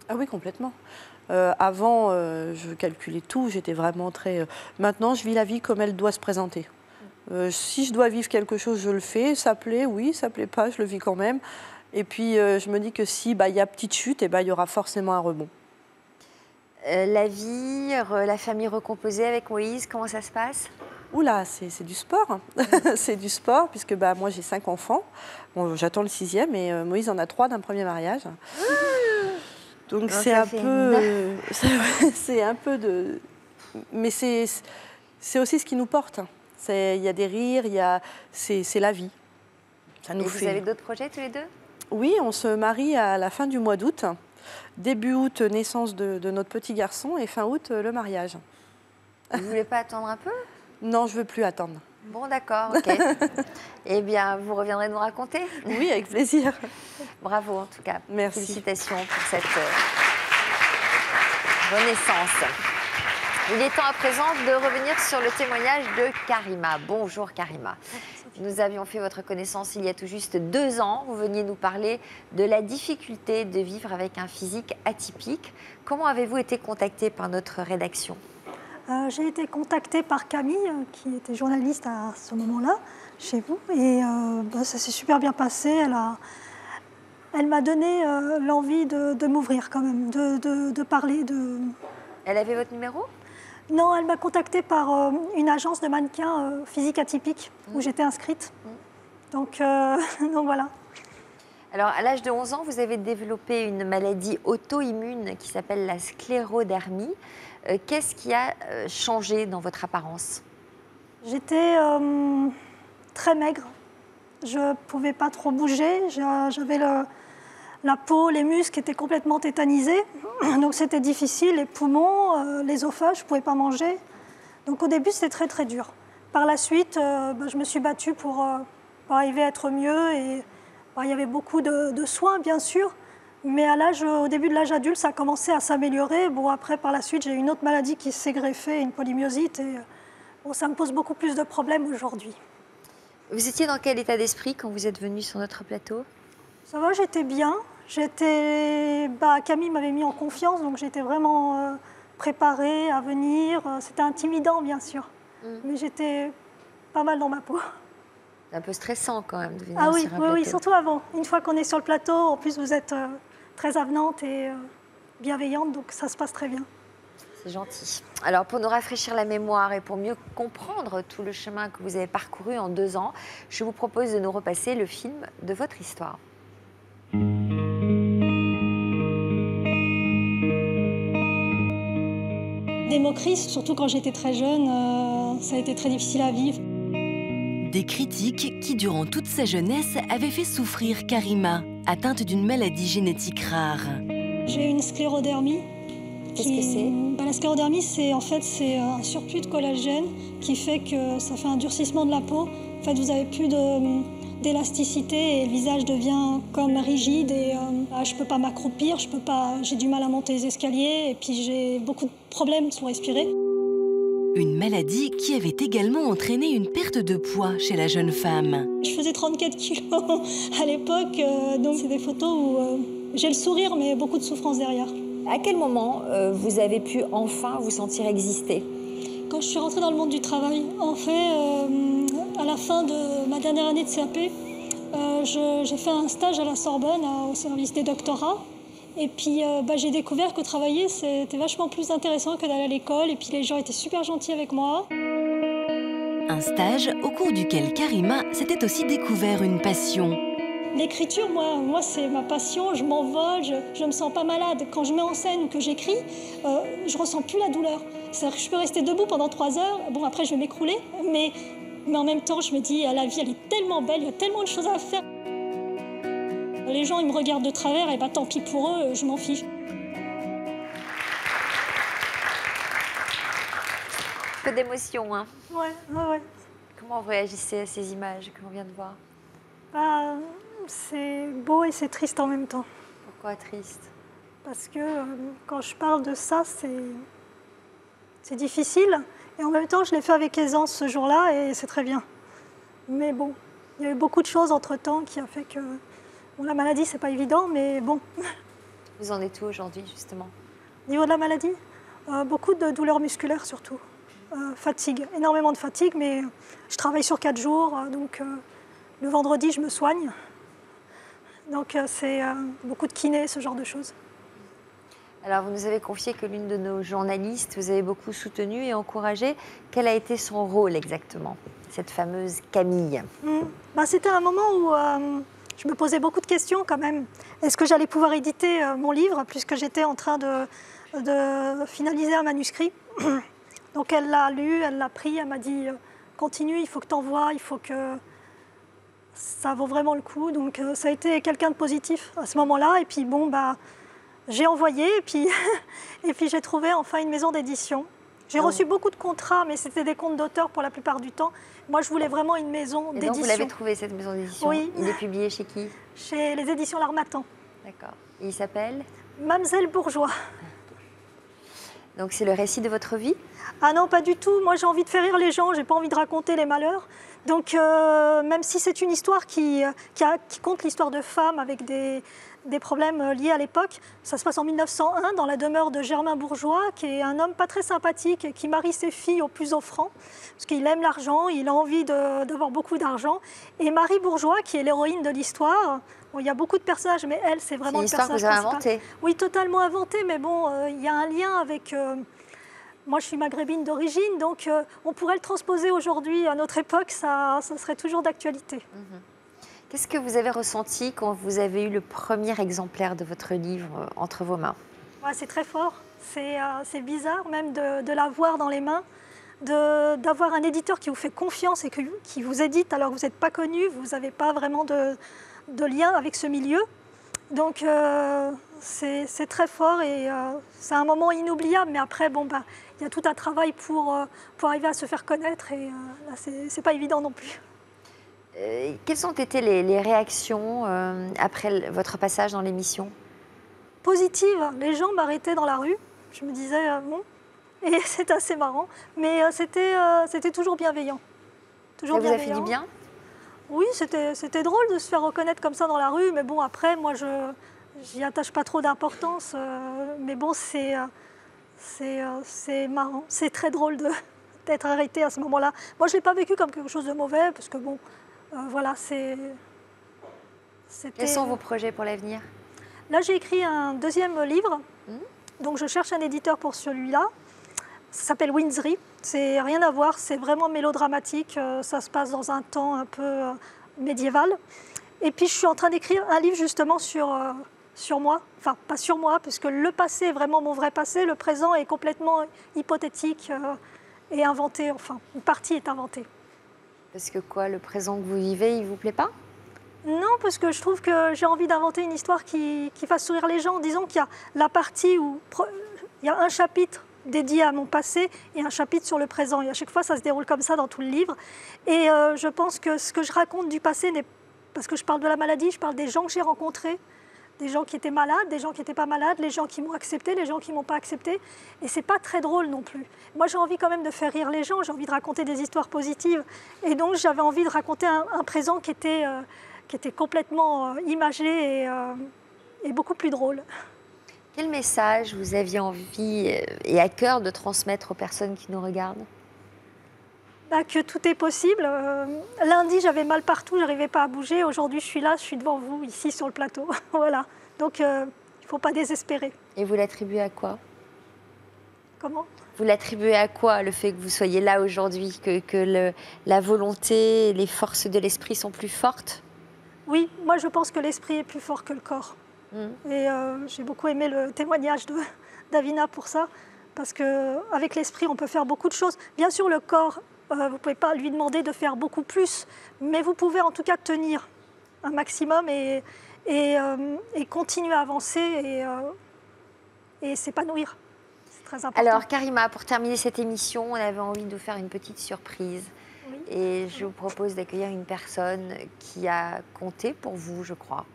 Ah oui, complètement. Avant, je calculais tout, j'étais vraiment très... Maintenant, je vis la vie comme elle doit se présenter. Si je dois vivre quelque chose, je le fais. Ça plaît, oui, ça plaît pas, je le vis quand même. Et puis, je me dis que si y a petite chute, il y aura forcément un rebond. La vie, la famille recomposée avec Moïse, comment ça se passe? Oula, c'est du sport. C'est du sport, puisque moi, j'ai 5 enfants. Bon, j'attends le 6e, et Moïse en a 3 d'un premier mariage. Donc, c'est un peu... c'est un peu de... Mais c'est aussi ce qui nous porte. Il y a des rires, c'est la vie. Ça nous fait... Vous avez d'autres projets tous les deux? Oui, on se marie à la fin du mois d'août. Début août, naissance de notre petit garçon et fin août, le mariage. Vous ne voulez pas attendre un peu? Non, je ne veux plus attendre. Bon, d'accord, ok. Eh bien, vous reviendrez nous raconter? Oui, avec plaisir. Bravo, en tout cas. Merci. Félicitations pour cette renaissance. Il est temps à présent de revenir sur le témoignage de Karima. Bonjour Karima. Nous avions fait votre connaissance il y a tout juste 2 ans. Vous veniez nous parler de la difficulté de vivre avec un physique atypique. Comment avez-vous été contactée par notre rédaction? J'ai été contactée par Camille, qui était journaliste à ce moment-là, chez vous. Et ça s'est super bien passé. Elle m'a donné l'envie de m'ouvrir quand même, de parler de... Elle avait votre numéro? Non, elle m'a contactée par une agence de mannequins physique atypique où j'étais inscrite. Donc voilà. Alors, à l'âge de 11 ans, vous avez développé une maladie auto-immune qui s'appelle la sclérodermie. Qu'est-ce qui a changé dans votre apparence? J'étais très maigre. Je ne pouvais pas trop bouger. J'avais la peau, les muscles étaient complètement tétanisés. Donc c'était difficile. Les poumons, l'œsophage, je ne pouvais pas manger. Donc au début, c'était très très dur. Par la suite, je me suis battue pour arriver à être mieux. Et il y avait beaucoup de soins, bien sûr. Mais au début de l'âge adulte, ça a commencé à s'améliorer. Bon, après, par la suite, j'ai eu une autre maladie qui s'est greffée, une polymyosite. Et ça me pose beaucoup plus de problèmes aujourd'hui. Vous étiez dans quel état d'esprit quand vous êtes venu sur notre plateau? Ça va, j'étais bien. Camille m'avait mis en confiance, donc j'étais vraiment préparée à venir. C'était intimidant, bien sûr. Mais j'étais pas mal dans ma peau. C'est un peu stressant quand même de venir sur un plateau. Oui, surtout avant. Une fois qu'on est sur le plateau, en plus vous êtes très avenante et bienveillante, donc ça se passe très bien. C'est gentil. Alors, pour nous rafraîchir la mémoire et pour mieux comprendre tout le chemin que vous avez parcouru en 2 ans, je vous propose de nous repasser le film de votre histoire. Des moqueries, surtout quand j'étais très jeune, ça a été très difficile à vivre. Des critiques qui, durant toute sa jeunesse, avaient fait souffrir Karima, atteinte d'une maladie génétique rare. J'ai une sclérodermie. Qu'est-ce que c'est? La sclérodermie, c'est un surplus de collagène qui fait que ça fait un durcissement de la peau. En fait, vous n'avez plus d'élasticité et le visage devient comme rigide. Et je ne peux pas m'accroupir, j'ai du mal à monter les escaliers et puis j'ai beaucoup de problèmes pour respirer. Une maladie qui avait également entraîné une perte de poids chez la jeune femme. Je faisais 34 kilos à l'époque, donc c'est des photos où j'ai le sourire mais beaucoup de souffrance derrière. À quel moment vous avez pu enfin vous sentir exister? Quand je suis rentrée dans le monde du travail. En fait, à la fin de ma dernière année de CAP, j'ai fait un stage à la Sorbonne au service des doctorats. Et puis j'ai découvert que travailler, c'était vachement plus intéressant que d'aller à l'école. Et puis les gens étaient super gentils avec moi. Un stage au cours duquel Karima s'était aussi découvert une passion. L'écriture, moi c'est ma passion, je m'envole, je me sens pas malade. Quand je mets en scène ou que j'écris, je ressens plus la douleur. C'est-à-dire que je peux rester debout pendant 3 heures. Bon, après je vais m'écrouler, mais en même temps, je me dis, la vie, elle est tellement belle, il y a tellement de choses à faire. Les gens, ils me regardent de travers, et tant pis pour eux, je m'en fiche. Un peu d'émotion, hein? Ouais. Comment vous réagissez à ces images que l'on vient de voir? C'est beau et c'est triste en même temps. Pourquoi triste? Parce que quand je parle de ça, c'est difficile. Et en même temps, je l'ai fait avec aisance ce jour-là et c'est très bien. Mais bon, il y a eu beaucoup de choses entre-temps qui a fait que... Bon, la maladie, c'est pas évident, mais bon. Vous en êtes où aujourd'hui, justement? Au niveau de la maladie, beaucoup de douleurs musculaires surtout. Fatigue, énormément de fatigue, mais je travaille sur 4 jours, donc le vendredi, je me soigne. Donc c'est beaucoup de kiné, ce genre de choses. Alors, vous nous avez confié que l'une de nos journalistes vous avez beaucoup soutenu et encouragé. Quel a été son rôle exactement, cette fameuse Camille? C'était un moment où je me posais beaucoup de questions quand même. Est-ce que j'allais pouvoir éditer mon livre, puisque j'étais en train de finaliser un manuscrit. Donc elle l'a lu, elle l'a pris, elle m'a dit « Continue, il faut que tu envoies, il faut que ça vaut vraiment le coup ». Donc ça a été quelqu'un de positif à ce moment-là. Et puis bon, j'ai envoyé et puis, et puis j'ai trouvé enfin une maison d'édition. J'ai reçu beaucoup de contrats, mais c'était des comptes d'auteur pour la plupart du temps. Moi, je voulais vraiment une maison d'édition. Donc, vous l'avez trouvé, cette maison d'édition? Oui. Il est publié chez qui? Chez les éditions L'Harmattan. D'accord. Il s'appelle? Mamselle Bourgeois. Donc, c'est le récit de votre vie? Ah non, pas du tout. Moi, j'ai envie de faire rire les gens, j'ai pas envie de raconter les malheurs. Donc, même si c'est une histoire qui compte l'histoire de femmes avec des problèmes liés à l'époque, ça se passe en 1901 dans la demeure de Germain Bourgeois, qui est un homme pas très sympathique et qui marie ses filles au plus offrant, parce qu'il aime l'argent, il a envie d'avoir beaucoup d'argent. Et Marie Bourgeois, qui est l'héroïne de l'histoire, bon, il y a beaucoup de personnages, mais elle, c'est vraiment le personnage principal. C'est une histoire que vous avez inventée? Oui, totalement inventée, mais bon, il y a un lien avec... moi, je suis maghrébine d'origine, donc on pourrait le transposer aujourd'hui à notre époque, ça serait toujours d'actualité. Qu'est-ce que vous avez ressenti quand vous avez eu le premier exemplaire de votre livre entre vos mains? Ouais, c'est très fort, c'est bizarre même de l'avoir dans les mains, d'avoir un éditeur qui vous fait confiance et qui vous édite alors que vous n'êtes pas connu, vous n'avez pas vraiment de lien avec ce milieu. Donc c'est très fort et c'est un moment inoubliable, mais après, bon, bah, il y a tout un travail pour arriver à se faire connaître et là, c'est pas évident non plus. Quelles ont été les réactions après votre passage dans l'émission? Positives. Les gens m'arrêtaient dans la rue. Je me disais, bon, et c'est assez marrant. Mais c'était toujours bienveillant. Toujours ça vous a fait du bien? Oui, c'était drôle de se faire reconnaître comme ça dans la rue. Mais bon, après, moi, j'y attache pas trop d'importance. Mais bon, c'est marrant. C'est très drôle d'être arrêté à ce moment-là. Moi, je ne l'ai pas vécu comme quelque chose de mauvais, parce que bon... voilà, Quels sont vos projets pour l'avenir? Là, j'ai écrit un deuxième livre, donc je cherche un éditeur pour celui-là. Ça s'appelle Windsry, c'est rien à voir, c'est vraiment mélodramatique, ça se passe dans un temps un peu médiéval. Et puis, je suis en train d'écrire un livre justement sur moi, enfin, pas sur moi, puisque le passé est vraiment mon vrai passé, le présent est complètement hypothétique et inventé, enfin, une partie est inventée. Parce que quoi, le présent que vous vivez, il vous plaît pas? Non, parce que je trouve que j'ai envie d'inventer une histoire qui fasse sourire les gens. Disons qu'il y a la partie où il y a un chapitre dédié à mon passé et un chapitre sur le présent. Et à chaque fois, ça se déroule comme ça dans tout le livre. Et je pense que ce que je raconte du passé, parce que je parle de la maladie, je parle des gens que j'ai rencontrés, des gens qui étaient malades, des gens qui n'étaient pas malades, les gens qui m'ont accepté, les gens qui ne m'ont pas accepté. Et ce n'est pas très drôle non plus. Moi, j'ai envie quand même de faire rire les gens, j'ai envie de raconter des histoires positives. Et donc, j'avais envie de raconter un présent qui était complètement imagé et beaucoup plus drôle. Quel message vous aviez envie et à cœur de transmettre aux personnes qui nous regardent? Que tout est possible. Lundi, j'avais mal partout, je n'arrivais pas à bouger. Aujourd'hui, je suis là, je suis devant vous, ici sur le plateau. Voilà. Donc, il ne faut pas désespérer. Et vous l'attribuez à quoi? Comment? Vous l'attribuez à quoi, le fait que vous soyez là aujourd'hui, que la volonté, les forces de l'esprit sont plus fortes? Oui, moi, je pense que l'esprit est plus fort que le corps. Et j'ai beaucoup aimé le témoignage d'Avina pour ça, parce qu'avec l'esprit, on peut faire beaucoup de choses. Bien sûr, le corps... vous ne pouvez pas lui demander de faire beaucoup plus, mais vous pouvez en tout cas tenir un maximum et continuer à avancer et s'épanouir. C'est très important. Alors, Karima, pour terminer cette émission, on avait envie de vous faire une petite surprise. Oui. Et je vous propose d'accueillir une personne qui a compté pour vous, je crois.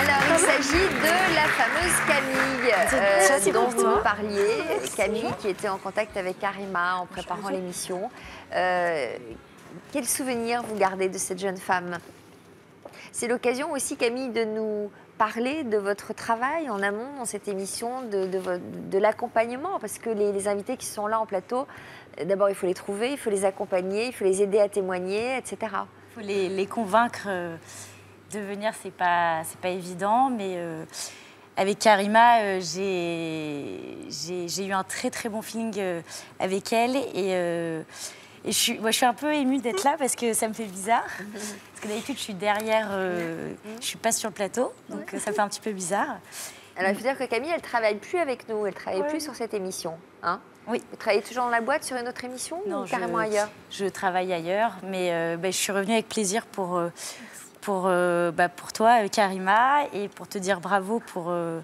Alors, il s'agit de la fameuse Camille dont vous parliez. Camille qui était en contact avec Karima en préparant l'émission. Quel souvenir vous gardez de cette jeune femme? C'est l'occasion aussi, Camille, de nous parler de votre travail en amont dans cette émission, de l'accompagnement, parce que les invités qui sont là en plateau, d'abord il faut les trouver, il faut les accompagner, il faut les aider à témoigner, etc. Il faut les convaincre de venir, c'est pas évident, mais avec Karima, j'ai eu un très très bon feeling avec elle et je suis un peu émue d'être là parce que ça me fait bizarre. Parce que d'habitude, je suis derrière, je suis pas sur le plateau, donc ça me fait un petit peu bizarre. Alors, il faut dire que Camille, elle travaille plus avec nous, elle travaille plus sur cette émission. Hein. Oui. Vous travaillez toujours dans la boîte sur une autre émission ou carrément ailleurs? Je travaille ailleurs, mais je suis revenue avec plaisir pour toi, Karima, et pour te dire bravo pour tout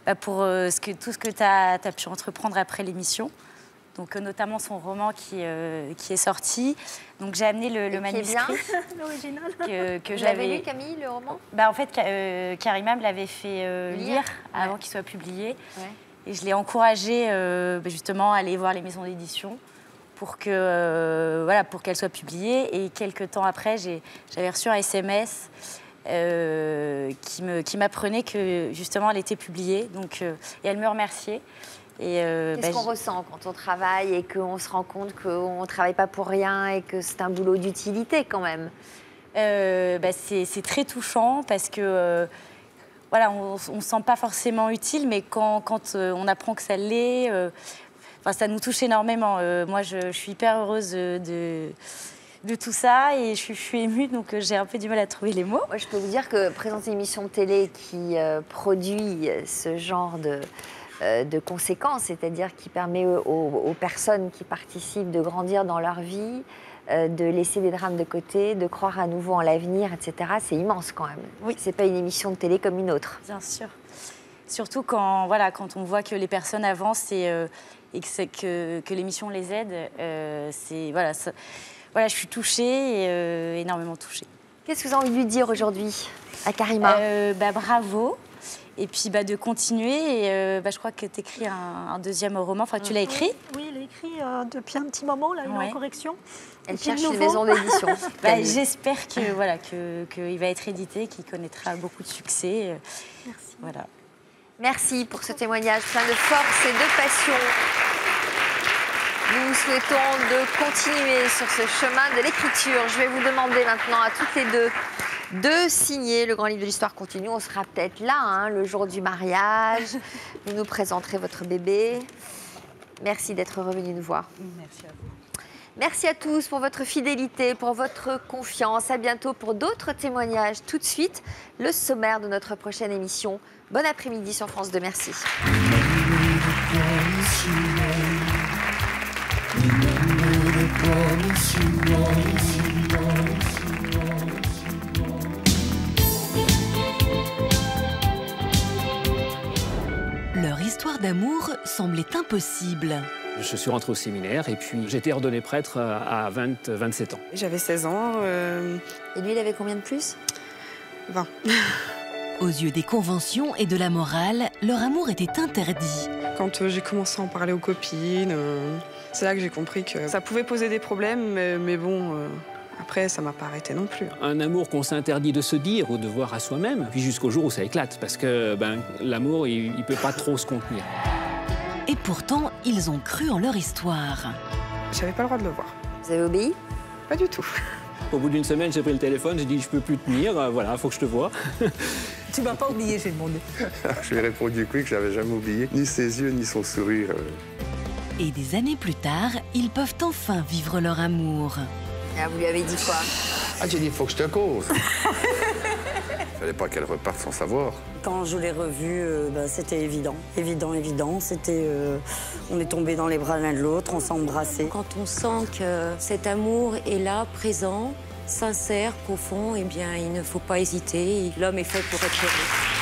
ce que tu as pu entreprendre après l'émission. Donc, notamment son roman qui est sorti. Donc, j'ai amené le manuscrit. L'original. Que Vous l'avez lu, Camille, le roman? En fait, Karima me l'avait fait lire avant qu'il soit publié. Ouais. Et je l'ai encouragée justement à aller voir les maisons d'édition pour qu'elle soit publiée. Et quelques temps après, j'avais reçu un SMS qui m'apprenait que justement elle était publiée. Donc, et elle me remerciait. Qu'est-ce qu'on ressent quand on travaille et qu'on se rend compte qu'on ne travaille pas pour rien et que c'est un boulot d'utilité quand même? C'est très touchant parce que on ne se sent pas forcément utile, mais quand on apprend que ça l'est, ça nous touche énormément. Moi, je suis hyper heureuse de tout ça et je suis émue, donc j'ai un peu du mal à trouver les mots. Moi, je peux vous dire que présenter une émission de télé qui produit ce genre de conséquences, c'est-à-dire qui permet aux personnes qui participent de grandir dans leur vie, de laisser des drames de côté, de croire à nouveau en l'avenir, etc. C'est immense quand même. Oui. C'est pas une émission de télé comme une autre. Bien sûr. Surtout quand on voit que les personnes avancent et que l'émission les aide. Je suis touchée, et énormément touchée. Qu'est-ce que vous avez envie de lui dire aujourd'hui à Karima? Bravo. Et puis de continuer. Et je crois que tu écris un deuxième roman. Enfin, tu l'as écrit? Oui, il est écrit depuis un petit moment. Là, il est en correction. Elle cherche une maison d'édition. J'espère qu'il va être édité, qu'il connaîtra beaucoup de succès. Merci. Voilà. Merci pour ce témoignage plein de force et de passion. Nous souhaitons de continuer sur ce chemin de l'écriture. Je vais vous demander maintenant à toutes les deux de signer le grand livre de l'histoire continue. On sera peut-être là, le jour du mariage. Vous nous présenterez votre bébé. Merci d'être revenu nous voir. Merci à vous. Merci à tous pour votre fidélité, pour votre confiance. À bientôt pour d'autres témoignages. Tout de suite, le sommaire de notre prochaine émission. Bon après-midi sur France 2. Merci. Leur histoire d'amour semblait impossible. Je suis rentré au séminaire et puis j'ai été ordonné prêtre à 27 ans. J'avais 16 ans. Et lui, il avait combien de plus? 20. Aux yeux des conventions et de la morale, leur amour était interdit. Quand j'ai commencé à en parler aux copines, c'est là que j'ai compris que ça pouvait poser des problèmes, mais bon, après, ça m'a pas arrêté non plus. Un amour qu'on s'interdit de se dire ou de voir à soi-même, puis jusqu'au jour où ça éclate, parce que l'amour, il peut pas trop se contenir. Et pourtant, ils ont cru en leur histoire. J'avais pas le droit de le voir. Vous avez obéi? Pas du tout. Au bout d'une semaine, j'ai pris le téléphone, j'ai dit je peux plus tenir, voilà, faut que je te voie. Tu m'as pas oublié, j'ai demandé. Je lui ai répondu que j'avais jamais oublié ni ses yeux ni son sourire. Et des années plus tard, ils peuvent enfin vivre leur amour. Ah, vous lui avez dit quoi? Ah, j'ai dit, il faut que je te cause. Il fallait pas qu'elle reparte sans savoir. Quand je l'ai revue, c'était évident. Évident. C'était, on est tombés dans les bras l'un de l'autre, on s'est embrassés. Quand on sent que cet amour est là, présent, sincère, profond, eh bien, il ne faut pas hésiter. L'homme est fait pour être heureux.